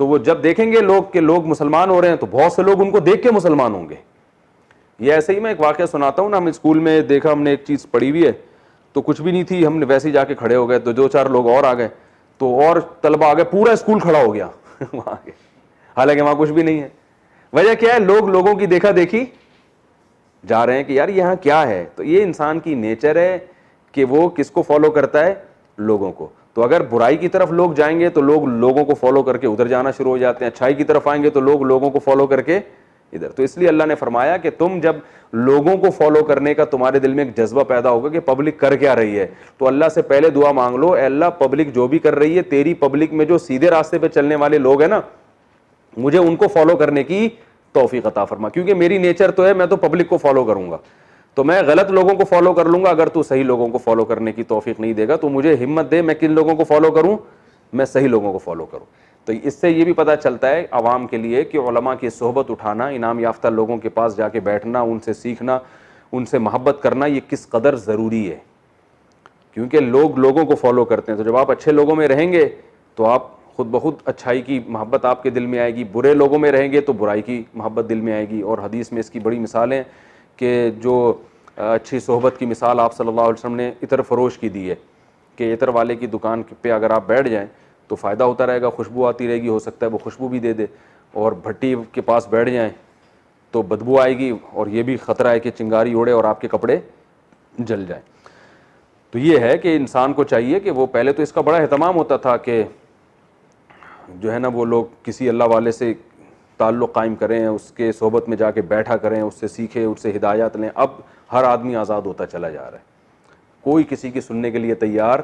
تو وہ جب دیکھیں گے لوگ کہ لوگ مسلمان ہو رہے ہیں تو بہت سے لوگ ان کو دیکھ کے مسلمان ہوں گے. یہ ایسے ہی میں ایک واقعہ سناتا ہوں نا, ہم اسکول میں دیکھا, ہم نے ایک چیز پڑھی ہوئی ہے تو کچھ بھی نہیں تھی, ہم نے ویسے ہی جا کے کھڑے ہو گئے, تو دو چار لوگ اور آ گئے, تو اور طلبہ آ گئے, پورا اسکول کھڑا ہو گیا وہاں کے, حالانکہ وہاں کچھ بھی نہیں ہے. وجہ کیا ہے, لوگ لوگوں کی دیکھا دیکھی جا رہے ہیں کہ یار یہاں کیا ہے. تو یہ انسان کی نیچر ہے کہ وہ کس کو فالو کرتا ہے, لوگوں کو. تو اگر برائی کی طرف لوگ جائیں گے تو لوگ لوگوں کو فالو کر کے ادھر جانا شروع ہو جاتے ہیں, اچھائی کی طرف آئیں گے تو لوگ لوگوں کو فالو کر کے ادھر. تو اس لیے اللہ نے فرمایا کہ تم جب لوگوں کو فالو کرنے کا تمہارے دل میں ایک جذبہ پیدا ہوگا کہ پبلک کر کیا رہی ہے, تو اللہ سے پہلے دعا مانگ لو, اے اللہ پبلک جو بھی کر رہی ہے, تیری پبلک میں جو سیدھے راستے پہ چلنے والے لوگ ہیں نا, مجھے ان کو فالو کرنے کی توفیق عطا فرما. کیونکہ میری نیچر تو ہے میں تو پبلک کو فالو کروں گا, تو میں غلط لوگوں کو فالو کر لوں گا اگر تو صحیح لوگوں کو فالو کرنے کی توفیق نہیں دے گا. تو مجھے ہمت دے, میں کن لوگوں کو فالو کروں, میں صحیح لوگوں کو فالو کروں. تو اس سے یہ بھی پتہ چلتا ہے عوام کے لیے کہ علماء کی صحبت اٹھانا, انعام یافتہ لوگوں کے پاس جا کے بیٹھنا, ان سے سیکھنا, ان سے محبت کرنا, یہ کس قدر ضروری ہے. کیونکہ لوگ لوگوں کو فالو کرتے ہیں. تو جب آپ اچھے لوگوں میں رہیں گے تو آپ خود بخود اچھائی کی محبت آپ کے دل میں آئے گی, برے لوگوں میں رہیں گے تو برائی کی محبت دل میں آئے گی. اور حدیث میں اس کی بڑی مثالیں کہ جو اچھی صحبت کی مثال آپ صلی اللہ علیہ وسلم نے عطر فروش کی دی ہے کہ عطر والے کی دکان پہ اگر آپ بیٹھ جائیں تو فائدہ ہوتا رہے گا, خوشبو آتی رہے گی, ہو سکتا ہے وہ خوشبو بھی دے دے, اور بھٹی کے پاس بیٹھ جائیں تو بدبو آئے گی, اور یہ بھی خطرہ ہے کہ چنگاری اڑے اور آپ کے کپڑے جل جائیں. تو یہ ہے کہ انسان کو چاہیے کہ وہ پہلے تو اس کا بڑا اہتمام ہوتا تھا کہ جو ہے نا وہ لوگ کسی اللہ والے سے تعلق قائم کریں, اس کے صحبت میں جا کے بیٹھا کریں, اس سے سیکھیں, اس سے ہدایات لیں. اب ہر آدمی آزاد ہوتا چلا جا رہا ہے, کوئی کسی کی سننے کے لیے تیار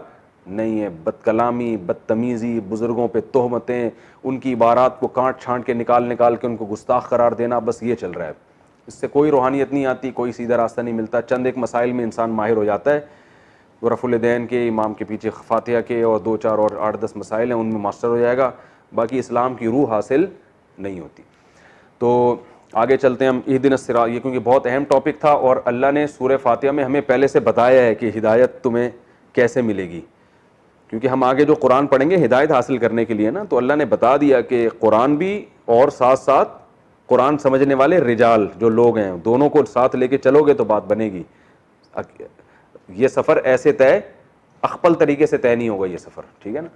نہیں ہے. بد کلامی, بدتمیزی, بزرگوں پہ تہمتیں, ان کی عبارات کو کانٹ چھانٹ کے نکال کے ان کو گستاخ قرار دینا, بس یہ چل رہا ہے. اس سے کوئی روحانیت نہیں آتی, کوئی سیدھا راستہ نہیں ملتا. چند ایک مسائل میں انسان ماہر ہو جاتا ہے, رفع الیدین کے, امام کے پیچھے فاتحہ کے, اور 2 4 اور 8 10 مسائل ہیں ان میں ماسٹر ہو جائے گا, باقی اسلام کی روح حاصل نہیں ہوتی. تو آگے چلتے ہیں ہم. اہدنا الصراط, یہ کیونکہ بہت اہم ٹاپک تھا اور اللہ نے سورہ فاتحہ میں ہمیں پہلے سے بتایا ہے کہ ہدایت تمہیں کیسے ملے گی, کیونکہ ہم آگے جو قرآن پڑھیں گے ہدایت حاصل کرنے کے لیے نا, تو اللہ نے بتا دیا کہ قرآن بھی اور ساتھ ساتھ قرآن سمجھنے والے رجال جو لوگ ہیں, دونوں کو ساتھ لے کے چلو گے تو بات بنے گی. یہ سفر ایسے طے اخپل طریقے سے طے نہیں ہوگا یہ سفر, ٹھیک ہے نا.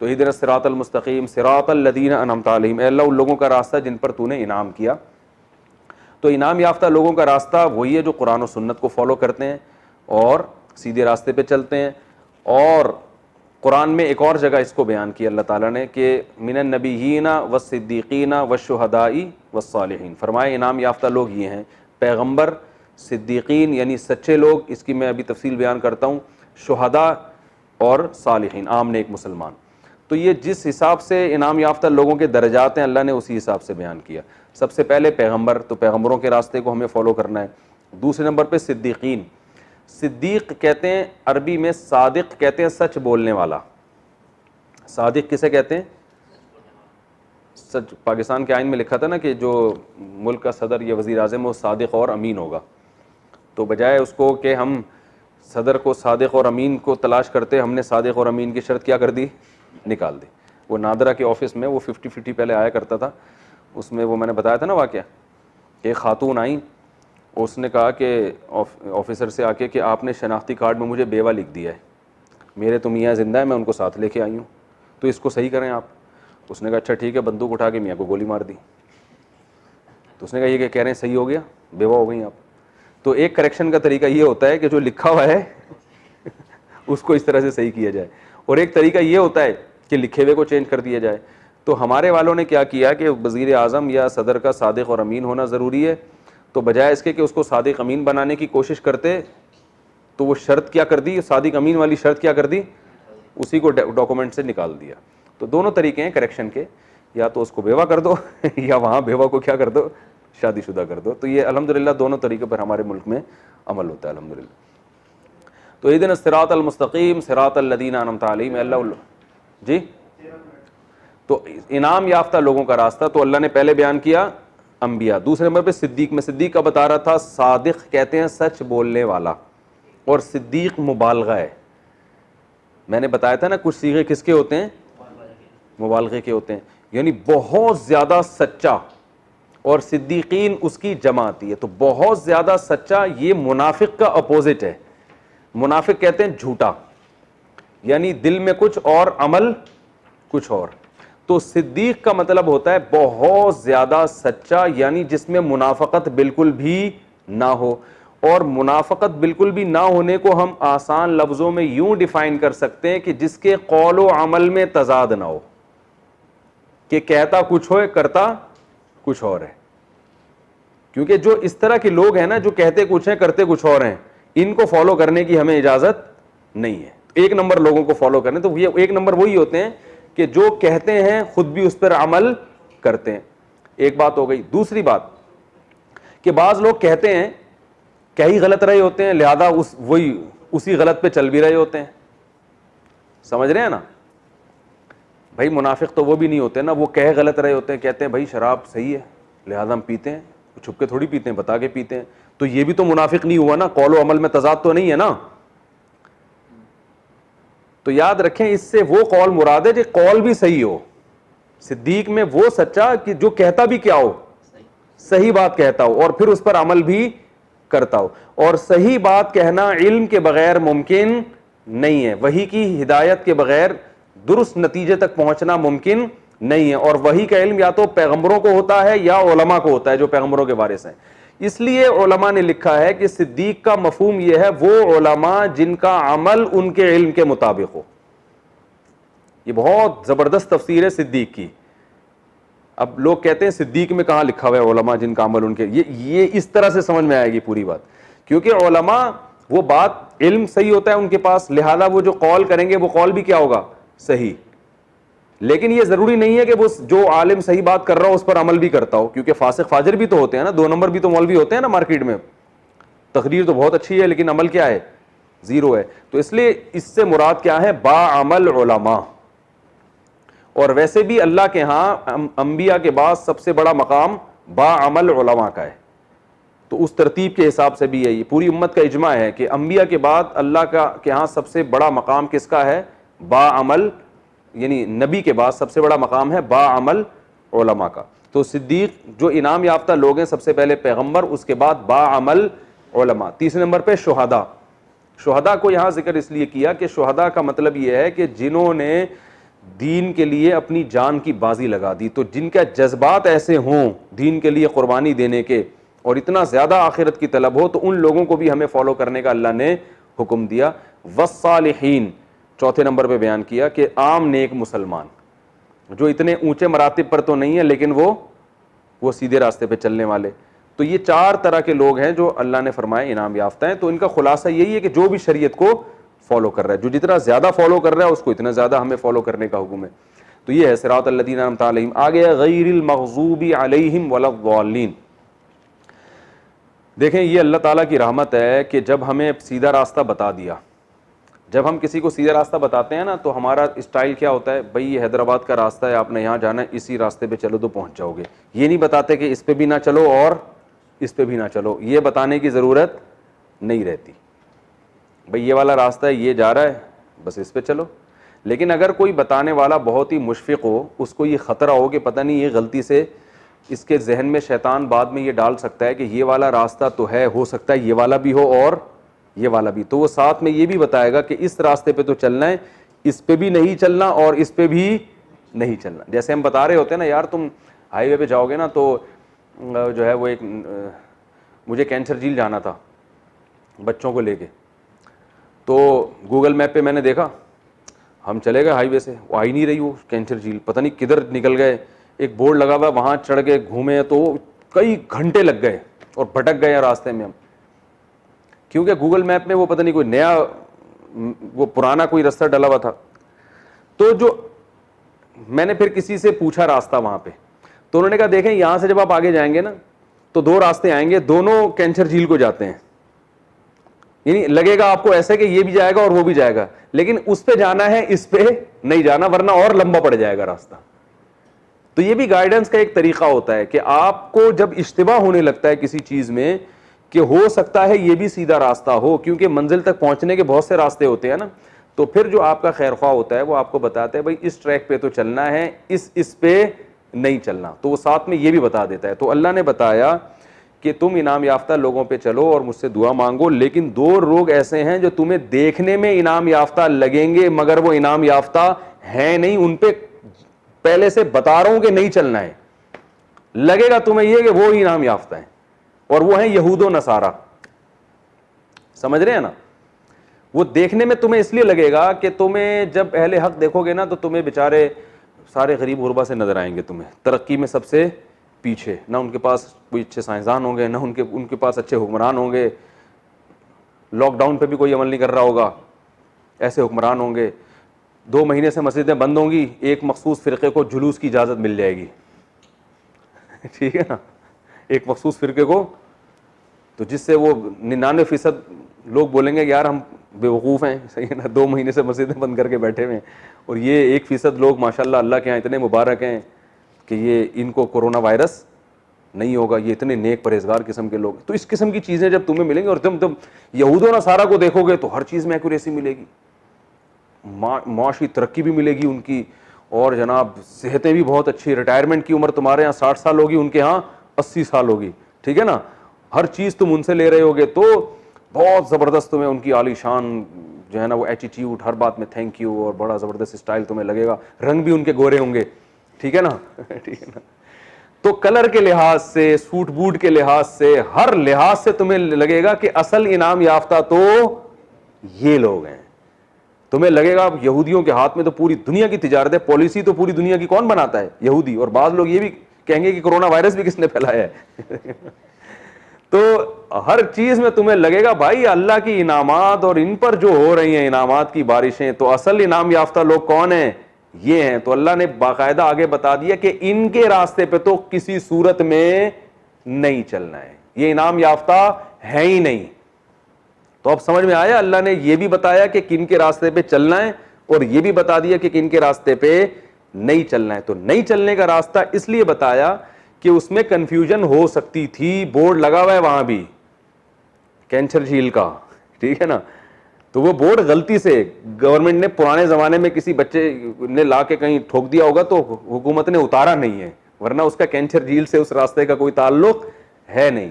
تو اہدنا الصراط المستقیم صراط الذین انعمت علیہم, اے اللہ ان لوگوں کا راستہ جن پر تو نے انعام کیا. تو انعام یافتہ لوگوں کا راستہ وہی ہے جو قرآن و سنت کو فالو کرتے ہیں اور سیدھے راستے پہ چلتے ہیں. اور قرآن میں ایک اور جگہ اس کو بیان کیا اللہ تعالیٰ نے کہ من النبیین والصدیقین والشہداء والصالحین, فرمائے انعام یافتہ لوگ یہ ہیں, پیغمبر, صدیقین یعنی سچے لوگ, اس کی میں ابھی تفصیل بیان کرتا ہوں, شہداء اور صالحین عام نیک مسلمان. تو یہ جس حساب سے انعام یافتہ لوگوں کے درجات ہیں اللہ نے اسی حساب سے بیان کیا. سب سے پہلے پیغمبر, تو پیغمبروں کے راستے کو ہمیں فالو کرنا ہے. دوسرے نمبر پہ صدیقین, صدیق کہتے ہیں عربی میں, صادق کہتے ہیں سچ بولنے والا. صادق کسے کہتے ہیں؟ سچ. پاکستان کے آئین میں لکھا تھا نا کہ جو ملک کا صدر یا وزیر اعظم وہ صادق اور امین ہوگا, تو بجائے اس کو کہ ہم صدر کو صادق اور امین کو تلاش کرتے, ہم نے صادق اور امین کی شرط کیا کر دی, نکال دی. وہ نادرہ کے آفس میں وہ 50-50 پہلے آیا کرتا تھا, اس میں وہ میں نے بتایا تھا نا واقعہ, ایک خاتون آئیں, اس نے کہا کہ آفیسر سے آ کے کہ آپ نے شناختی کارڈ میں مجھے بیوہ لکھ دیا ہے, میرے تو میاں زندہ ہے, میں ان کو ساتھ لے کے آئی ہوں, تو اس کو صحیح کریں آپ. اس نے کہا اچھا ٹھیک ہے, بندوق اٹھا کے میاں کو گولی مار دی. تو اس نے کہا یہ کہ کہہ رہے ہیں صحیح ہو گیا, بیوہ ہو گئی آپ. تو ایک کریکشن کا طریقہ یہ ہوتا ہے کہ جو لکھا ہوا ہے اس کو اس طرح سے صحیح کیا جائے, اور ایک طریقہ یہ ہوتا ہے کہ لکھے ہوئے کو چینج کر دیا جائے. تو ہمارے والوں نے کیا کیا کہ وزیر اعظم یا صدر کا صادق اور امین ہونا ضروری ہے, تو بجائے اس کے کہ اس کو صادق امین بنانے کی کوشش کرتے تو وہ شرط کیا کر دی, صادق امین والی شرط کیا کر دی, اسی کو ڈاکومنٹ سے نکال دیا. تو دونوں طریقے ہیں کریکشن کے, یا تو اس کو بیوہ کر دو یا وہاں بیوہ کو کیا کر دو, شادی شدہ کر دو. تو یہ الحمدللہ دونوں طریقے پر ہمارے ملک میں عمل ہوتا ہے الحمدللہ. تو اہدنا الصراط المستقیم صراط الذین انعمت علیہم, اللہ جی. تو انعام یافتہ لوگوں کا راستہ تو اللہ نے پہلے بیان کیا انبیاء. دوسرے نمبر پہ صدیق, میں صدیق کا بتا رہا تھا, صادق کہتے ہیں سچ بولنے والا, اور صدیق مبالغہ ہے. میں نے بتایا تھا نا کچھ صیغے کس کے ہوتے ہیں, مبالغے کے ہوتے ہیں, یعنی بہت زیادہ سچا, اور صدیقین اس کی جمع آتی ہے. تو بہت زیادہ سچا یہ منافق کا اپوزٹ ہے. منافق کہتے ہیں جھوٹا, یعنی دل میں کچھ اور عمل کچھ اور. تو صدیق کا مطلب ہوتا ہے بہت زیادہ سچا, یعنی جس میں منافقت بالکل بھی نہ ہو. اور منافقت بالکل بھی نہ ہونے کو ہم آسان لفظوں میں یوں ڈیفائن کر سکتے ہیں کہ جس کے قول و عمل میں تضاد نہ ہو, کہ کہتا کچھ ہو کرتا کچھ اور ہے. کیونکہ جو اس طرح کے لوگ ہیں نا جو کہتے کچھ ہیں کرتے کچھ اور ہیں, ان کو فالو کرنے کی ہمیں اجازت نہیں ہے. ایک نمبر لوگوں کو فالو کرنے, تو یہ ایک نمبر وہی ہوتے ہیں کہ جو کہتے ہیں خود بھی اس پر عمل کرتے ہیں. ایک بات ہو گئی. دوسری بات کہ بعض لوگ کہتے ہیں کیا ہی غلط رہے ہوتے ہیں, لہذا وہی اسی غلط پہ چل بھی رہے ہوتے ہیں. سمجھ رہے ہیں نا بھائی, منافق تو وہ بھی نہیں ہوتے نا, وہ کہہ غلط رہے ہوتے ہیں, کہتے ہیں بھائی شراب صحیح ہے لہذا ہم پیتے ہیں, چھپ کے تھوڑی پیتے ہیں, بتا کے پیتے ہیں. تو یہ بھی تو منافق نہیں ہوا نا, قول و عمل میں تضاد تو نہیں ہے نا. تو یاد رکھیں اس سے وہ قول مراد ہے جو قول بھی صحیح ہو. صدیق میں وہ سچا کہ جو کہتا بھی کیا ہو, صحیح بات کہتا ہو, اور پھر اس پر عمل بھی کرتا ہو. اور صحیح بات کہنا علم کے بغیر ممکن نہیں ہے, وحی کی ہدایت کے بغیر درست نتیجے تک پہنچنا ممکن نہیں ہے. اور وحی کا علم یا تو پیغمبروں کو ہوتا ہے یا علماء کو ہوتا ہے جو پیغمبروں کے وارث ہیں. اس لیے علماء نے لکھا ہے کہ صدیق کا مفہوم یہ ہے وہ علماء جن کا عمل ان کے علم کے مطابق ہو. یہ بہت زبردست تفسیر ہے صدیق کی. اب لوگ کہتے ہیں صدیق میں کہاں لکھا ہوا ہے علماء جن کا عمل ان کے, یہ اس طرح سے سمجھ میں آئے گی پوری بات, کیونکہ علماء وہ بات علم صحیح ہوتا ہے ان کے پاس, لہذا وہ جو قول کریں گے وہ قول بھی کیا ہوگا, صحیح. لیکن یہ ضروری نہیں ہے کہ وہ جو عالم صحیح بات کر رہا ہو اس پر عمل بھی کرتا ہو, کیونکہ فاسق فاجر بھی تو ہوتے ہیں نا, 2 نمبر بھی تو مولوی ہوتے ہیں نا مارکیٹ میں. تقریر تو بہت اچھی ہے لیکن عمل کیا ہے, زیرو ہے. تو اس لیے اس سے مراد کیا ہے, با عمل علماء. اور ویسے بھی اللہ کے ہاں انبیاء کے بعد سب سے بڑا مقام با عمل علماء کا ہے. تو اس ترتیب کے حساب سے بھی ہے, یہ پوری امت کا اجماع ہے کہ انبیاء کے بعد اللہ کے ہاں سب سے بڑا مقام کس کا ہے, با عمل, یعنی نبی کے بعد سب سے بڑا مقام ہے با عمل علماء کا. تو صدیق جو انعام یافتہ لوگ ہیں, سب سے پہلے پیغمبر, اس کے بعد با عمل علماء. تیسرے نمبر پہ شہداء. شہداء کو یہاں ذکر اس لیے کیا کہ شہداء کا مطلب یہ ہے کہ جنہوں نے دین کے لیے اپنی جان کی بازی لگا دی, تو جن کا جذبات ایسے ہوں دین کے لیے قربانی دینے کے اور اتنا زیادہ آخرت کی طلب ہو, تو ان لوگوں کو بھی ہمیں فالو کرنے کا اللہ نے حکم دیا. والصالحین چوتھے نمبر پہ بیان کیا کہ عام نیک مسلمان جو اتنے اونچے مراتب پر تو نہیں ہے لیکن وہ سیدھے راستے پہ چلنے والے. تو یہ 4 طرح کے لوگ ہیں جو اللہ نے فرمائے انعام یافتہ ہیں. تو ان کا خلاصہ یہی ہے کہ جو بھی شریعت کو فالو کر رہا ہے, جو جتنا زیادہ فالو کر رہا ہے اس کو اتنا زیادہ ہمیں فالو کرنے کا حکم ہے. تو یہ ہے صراط الذین انعمت علیہم. آگے غیر المغضوب علیہم ولا الضالین. دیکھیں یہ اللہ تعالیٰ کی رحمت ہے کہ جب ہمیں سیدھا راستہ بتا دیا, جب ہم کسی کو سیدھا راستہ بتاتے ہیں نا تو ہمارا اسٹائل کیا ہوتا ہے, بھائی یہ حیدرآباد کا راستہ ہے, آپ نے یہاں جانا ہے, اسی راستے پہ چلو تو پہنچ جاؤ گے. یہ نہیں بتاتے کہ اس پہ بھی نہ چلو اور اس پہ بھی نہ چلو, یہ بتانے کی ضرورت نہیں رہتی. بھئی یہ والا راستہ ہے, یہ جا رہا ہے, بس اس پہ چلو. لیکن اگر کوئی بتانے والا بہت ہی مشفق ہو, اس کو یہ خطرہ ہو کہ پتہ نہیں یہ غلطی سے اس کے ذہن میں شیطان بعد میں یہ ڈال سکتا ہے کہ یہ والا راستہ تو ہے, ہو سکتا ہے یہ والا بھی ہو اور یہ والا بھی, تو وہ ساتھ میں یہ بھی بتائے گا کہ اس راستے پہ تو چلنا ہے, اس پہ بھی نہیں چلنا اور اس پہ بھی نہیں چلنا. جیسے ہم بتا رہے ہوتے ہیں نا, یار تم ہائی وے پہ جاؤ گے نا تو جو ہے وہ ایک, مجھے کینچر جھیل جانا تھا بچوں کو لے کے, تو گوگل میپ پہ میں نے دیکھا, ہم چلے گئے ہائی وے سے, وہ آ ہی نہیں رہی وہ کینچر جھیل, پتہ نہیں کدھر نکل گئے. ایک بورڈ لگا ہوا, وہاں چڑھ کے گھومے تو کئی گھنٹے لگ گئے اور بھٹک گئے راستے میں ہم, کیونکہ گوگل میپ میں وہ پتہ نہیں کوئی نیا, وہ پرانا کوئی راستہ ڈلا ہوا تھا. تو جو میں نے پھر کسی سے پوچھا راستہ وہاں پہ, تو انہوں نے کہا دیکھیں یہاں سے جب آپ آگے جائیں گے نا تو 2 راستے آئیں گے, دونوں کینچر جھیل کو جاتے ہیں. یعنی لگے گا آپ کو ایسا کہ یہ بھی جائے گا اور وہ بھی جائے گا, لیکن اس پہ جانا ہے, اس پہ نہیں جانا, ورنہ اور لمبا پڑ جائے گا راستہ. تو یہ بھی گائیڈنس کا ایک طریقہ ہوتا ہے کہ آپ کو جب اشتباہ ہونے لگتا ہے کسی چیز میں کہ ہو سکتا ہے یہ بھی سیدھا راستہ ہو, کیونکہ منزل تک پہنچنے کے بہت سے راستے ہوتے ہیں نا, تو پھر جو آپ کا خیر خواہ ہوتا ہے وہ آپ کو بتاتا ہے بھائی اس ٹریک پہ تو چلنا ہے, اس پہ نہیں چلنا, تو وہ ساتھ میں یہ بھی بتا دیتا ہے. تو اللہ نے بتایا کہ تم انعام یافتہ لوگوں پہ چلو اور مجھ سے دعا مانگو, لیکن 2 لوگ ایسے ہیں جو تمہیں دیکھنے میں انعام یافتہ لگیں گے مگر وہ انعام یافتہ ہیں نہیں, ان پہ پہلے سے بتا رہا ہوں کہ نہیں چلنا ہے. لگے گا تمہیں یہ کہ وہ انعام یافتہ ہیں, اور وہ ہیں یہود و نصارہ. سمجھ رہے ہیں نا, وہ دیکھنے میں تمہیں اس لیے لگے گا کہ تمہیں جب اہل حق دیکھو گے نا تو تمہیں بیچارے سارے غریب غربا سے نظر آئیں گے, تمہیں ترقی میں سب سے پیچھے, نہ ان کے پاس کوئی اچھے سائنسدان ہوں گے, نہ ان کے پاس اچھے حکمران ہوں گے, لاک ڈاؤن پہ بھی کوئی عمل نہیں کر رہا ہوگا, ایسے حکمران ہوں گے. 2 مہینے سے مسجدیں بند ہوں گی, ایک مخصوص فرقے کو جلوس کی اجازت مل جائے گی, ٹھیک ہے نا, ایک مخصوص فرقے کو, تو جس سے وہ 99% لوگ بولیں گے یار ہم بیوقوف ہیں, صحیح ہے نا, 2 مہینے سے مسجدیں بند کر کے بیٹھے ہوئے ہیں, اور یہ 1% لوگ ماشاءاللہ اللہ کے یہاں اتنے مبارک ہیں کہ یہ ان کو کورونا وائرس نہیں ہوگا, یہ اتنے نیک پرہیزگار قسم کے لوگ. تو اس قسم کی چیزیں جب تمہیں ملیں گی, اور تم یہود و نصارہ کو دیکھو گے تو ہر چیز میں ایکوریسی ملے گی, معاشی ترقی بھی ملے گی ان کی, اور جناب صحتیں بھی بہت اچھی, ریٹائرمنٹ کی عمر تمہارے یہاں 60 سال ہوگی, ان کے ہاں 80 سال ہوگی, ٹھیک ہے نا, ہر چیز تم ان سے لے رہے ہوگے تو بہت زبردست تمہیں ان کی عالی شان جو ہے نا وہ ایٹیٹیوڈ، ہر بات میں تھینک یو اور بڑا زبردست اسٹائل تمہیں لگے گا، رنگ بھی ان کے گورے ہوں گے، ٹھیک ہے نا ٹھیک ہے نا. تو کلر کے لحاظ سے، سوٹ بوٹ کے لحاظ سے، ہر لحاظ سے تمہیں لگے گا کہ اصل انعام یافتہ تو یہ لوگ ہیں. تمہیں لگے گا یہودیوں کے ہاتھ میں تو پوری دنیا کی تجارت ہے، پالیسی تو پوری دنیا کی کون بناتا ہے؟ یہودی. اور بعض لوگ یہ بھی کہیں گے کہ کرونا وائرس بھی کس نے پھیلایا ہے تو ہر چیز میں تمہیں لگے گا بھائی اللہ کی انعامات اور ان پر جو ہو رہی ہیں انعامات کی بارشیں، تو اصل انعام یافتہ لوگ کون ہیں؟ یہ ہیں. تو اللہ نے باقاعدہ آگے بتا دیا کہ ان کے راستے پہ تو کسی صورت میں نہیں چلنا ہے، یہ انعام یافتہ ہے ہی نہیں. تو اب سمجھ میں آیا، اللہ نے یہ بھی بتایا کہ کن کے راستے پہ چلنا ہے اور یہ بھی بتا دیا کہ کن کے راستے پہ نہیں چلنا ہے. تو نہیں چلنے کا راستہ اس لیے بتایا کہ اس میں کنفیوژن ہو سکتی تھی. بورڈ لگا ہوا ہے وہاں بھی کینچر جھیل کا، ٹھیک ہے نا. تو وہ بورڈ غلطی سے گورنمنٹ نے پرانے زمانے میں کسی بچے نے لا کے کہیں ٹھوک دیا ہوگا تو حکومت نے اتارا نہیں ہے، ورنہ اس کا کینچر جھیل سے اس راستے کا کوئی تعلق ہے نہیں.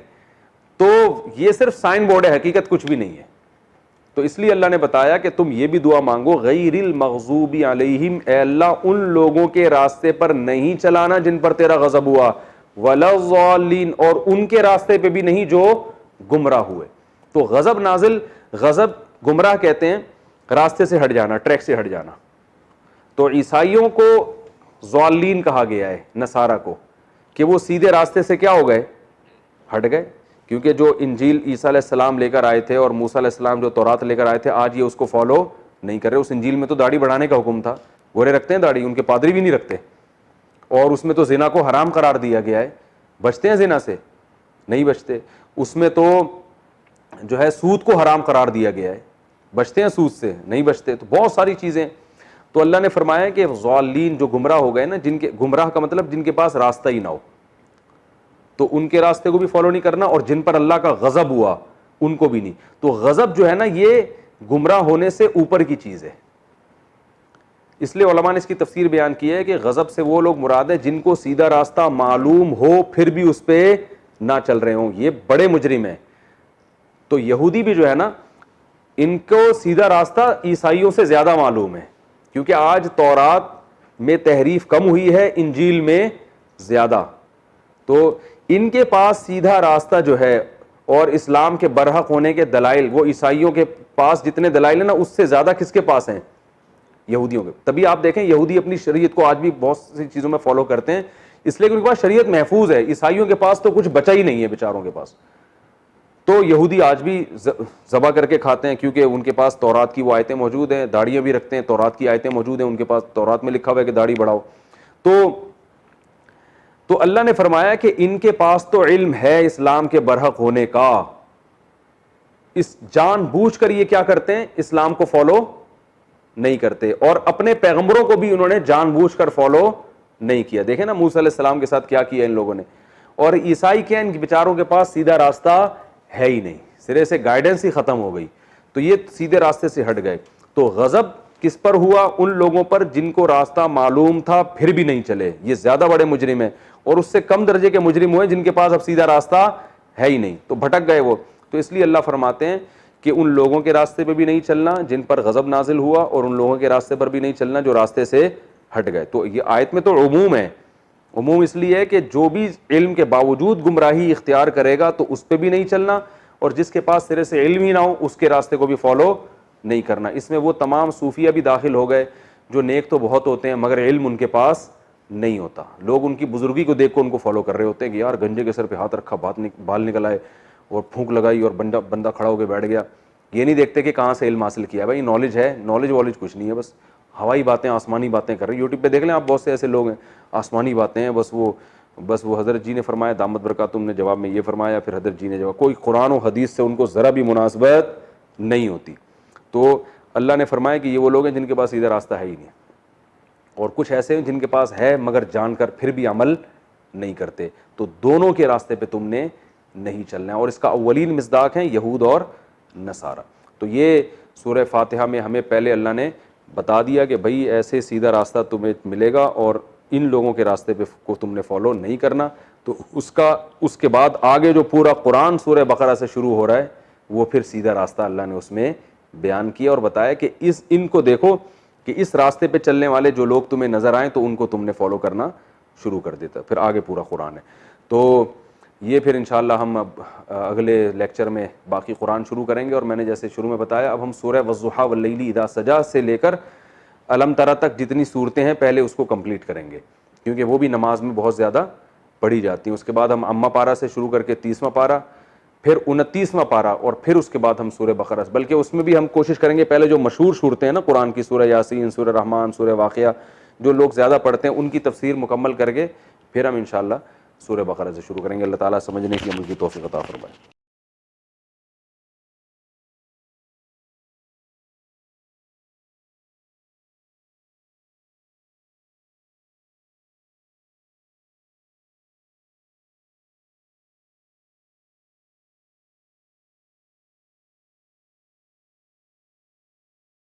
تو یہ صرف سائن بورڈ ہے، حقیقت کچھ بھی نہیں ہے. تو اس لیے اللہ نے بتایا کہ تم یہ بھی دعا مانگو غیر المغضوب علیہم، اے اللہ ان لوگوں کے راستے پر نہیں چلانا جن پر تیرا غضب ہوا، ولا الضالین، اور ان کے راستے پہ بھی نہیں جو گمراہ ہوئے. تو غضب نازل، غضب گمراہ کہتے ہیں راستے سے ہٹ جانا، ٹریک سے ہٹ جانا. تو عیسائیوں کو ضالین کہا گیا ہے، نصارہ کو، کہ وہ سیدھے راستے سے کیا ہو گئے؟ ہٹ گئے. کیونکہ جو انجیل عیسیٰ علیہ السلام لے کر آئے تھے اور موسیٰ علیہ السلام جو تورات لے کر آئے تھے، آج یہ اس کو فالو نہیں کر رہے. اس انجیل میں تو داڑھی بڑھانے کا حکم تھا، گورے رکھتے ہیں داڑھی، ان کے پادری بھی نہیں رکھتے. اور اس میں تو زنا کو حرام قرار دیا گیا ہے. بچتے ہیں زنا سے؟ نہیں بچتے. اس میں تو جو ہے سود کو حرام قرار دیا گیا ہے. بچتے ہیں سود سے؟ نہیں بچتے. تو بہت ساری چیزیں. تو اللہ نے فرمایا کہ ضالین جو گمراہ ہو گئے نا، جن کے گمراہ کا مطلب جن کے پاس راستہ ہی نہ ہو، تو ان کے راستے کو بھی فالو نہیں کرنا، اور جن پر اللہ کا غضب ہوا ان کو بھی نہیں. تو غضب جو ہے نا یہ گمراہ ہونے سے اوپر کی چیز ہے. اس لیے علماء نے اس کی تفسیر بیان کی ہے کہ غضب سے وہ لوگ مراد ہے جن کو سیدھا راستہ معلوم ہو پھر بھی اس پہ نہ چل رہے ہوں، یہ بڑے مجرم ہیں. تو یہودی بھی جو ہے نا، ان کو سیدھا راستہ عیسائیوں سے زیادہ معلوم ہے، کیونکہ آج تورات میں تحریف کم ہوئی ہے، انجیل میں زیادہ. تو ان کے پاس سیدھا راستہ جو ہے اور اسلام کے برحق ہونے کے دلائل، وہ عیسائیوں کے پاس جتنے دلائل ہیں نا اس سے زیادہ کس کے پاس ہیں؟ یہودیوں کے. تبھی آپ دیکھیں یہودی اپنی شریعت کو آج بھی بہت سی چیزوں میں فالو کرتے ہیں، اس لیے کہ ان کے پاس شریعت محفوظ ہے. عیسائیوں کے پاس تو کچھ بچا ہی نہیں ہے بیچاروں کے پاس. تو یہودی آج بھی ذبح کر کے کھاتے ہیں کیونکہ ان کے پاس تورات کی وہ آیتیں موجود ہیں، داڑیاں بھی رکھتے ہیں، تورات کی آیتیں موجود ہیں ان کے پاس، تورات میں لکھا ہوا ہے کہ داڑھی بڑھاؤ. تو اللہ نے فرمایا کہ ان کے پاس تو علم ہے اسلام کے برحق ہونے کا، اس جان بوجھ کر یہ کیا کرتے ہیں؟ اسلام کو فالو نہیں کرتے، اور اپنے پیغمبروں کو بھی انہوں نے جان بوجھ کر فالو نہیں کیا. دیکھیں نا موسیٰ علیہ السلام کے ساتھ کیا کیا ان لوگوں نے. اور عیسائی کیا، ان بیچاروں کے پاس سیدھا راستہ ہے ہی نہیں، سرے سے گائیڈنس ہی ختم ہو گئی. تو یہ سیدھے راستے سے ہٹ گئے. تو غضب کس پر ہوا؟ ان لوگوں پر جن کو راستہ معلوم تھا پھر بھی نہیں چلے. یہ زیادہ بڑے مجرم ہیں. اور اس سے کم درجے کے مجرم ہوئے جن کے پاس اب سیدھا راستہ ہے ہی نہیں، تو بھٹک گئے وہ. تو اس لیے اللہ فرماتے ہیں کہ ان لوگوں کے راستے پہ بھی نہیں چلنا جن پر غضب نازل ہوا، اور ان لوگوں کے راستے پر بھی نہیں چلنا جو راستے سے ہٹ گئے. تو یہ آیت میں تو عموم ہے. عموم اس لیے ہے کہ جو بھی علم کے باوجود گمراہی اختیار کرے گا تو اس پہ بھی نہیں چلنا، اور جس کے پاس سرے سے علم ہی نہ ہو اس کے راستے کو بھی فالو نہیں کرنا. اس میں وہ تمام صوفیہ بھی داخل ہو گئے جو نیک تو بہت ہوتے ہیں مگر علم ان کے پاس نہیں ہوتا. لوگ ان کی بزرگی کو دیکھ کر ان کو فالو کر رہے ہوتے ہیں کہ یار گنجے کے سر پہ ہاتھ رکھا، بال نکل آئے اور پھونک لگائی اور بندہ کھڑا ہو کے بیٹھ گیا. یہ نہیں دیکھتے کہ کہاں سے علم حاصل کیا. بھائی نالج ہے، نالج والج کچھ نہیں ہے، بس ہوائی باتیں، آسمانی باتیں کر رہے ہیں. یوٹیوب پہ دیکھ لیں آپ، بہت سے ایسے لوگ ہیں آسمانی باتیں ہیں. بس وہ حضرت جی نے فرمایا، دامت برکاتہم نے جواب میں یہ فرمایا، پھر حضرت جی نے جواب. کوئی قرآن و حدیث سے ان کو ذرا بھی مناسبت نہیں ہوتی. تو اللہ نے فرمایا کہ یہ وہ لوگ ہیں جن کے پاس سیدھا راستہ ہے ہی نہیں. اور کچھ ایسے ہیں جن کے پاس ہے مگر جان کر پھر بھی عمل نہیں کرتے. تو دونوں کے راستے پہ تم نے نہیں چلنا ہے. اور اس کا اولین مصداق ہیں یہود اور نصارہ. تو یہ سورہ فاتحہ میں ہمیں پہلے اللہ نے بتا دیا کہ بھئی ایسے سیدھا راستہ تمہیں ملے گا اور ان لوگوں کے راستے پہ کو تم نے فالو نہیں کرنا. تو تو اس کے بعد آگے جو پورا قرآن سورہ بقرہ سے شروع ہو رہا ہے وہ پھر سیدھا راستہ اللہ نے اس میں بیان کیا اور بتایا کہ ان کو دیکھو کہ اس راستے پہ چلنے والے جو لوگ تمہیں نظر آئیں تو ان کو تم نے فالو کرنا شروع کر دیتا. پھر آگے پورا قرآن ہے. تو یہ پھر انشاءاللہ ہم اب اگلے لیکچر میں باقی قرآن شروع کریں گے. اور میں نے جیسے شروع میں بتایا اب ہم سورہ والضحیٰ واللیل اذا سجا سے لے کر الم تری تک جتنی صورتیں ہیں پہلے اس کو کمپلیٹ کریں گے, کیونکہ وہ بھی نماز میں بہت زیادہ پڑھی جاتی ہیں. اس کے بعد ہم اما پارہ سے شروع کر کے 30واں پارہ, پھر 29واں پارہ, اور پھر اس کے بعد ہم سورہ بقرہ, بلکہ اس میں بھی ہم کوشش کریں گے پہلے جو مشہور صورتیں ہیں نا قرآن کی, سورہ یاسین, سورہ رحمان, سورہ واقعہ, جو لوگ زیادہ پڑھتے ہیں ان کی تفسیر مکمل کر کے پھر ہم انشاءاللہ سورہ بقرہ سے شروع کریں گے. اللہ تعالیٰ سمجھنے کی عمل کی توفیق عطا فرمائے.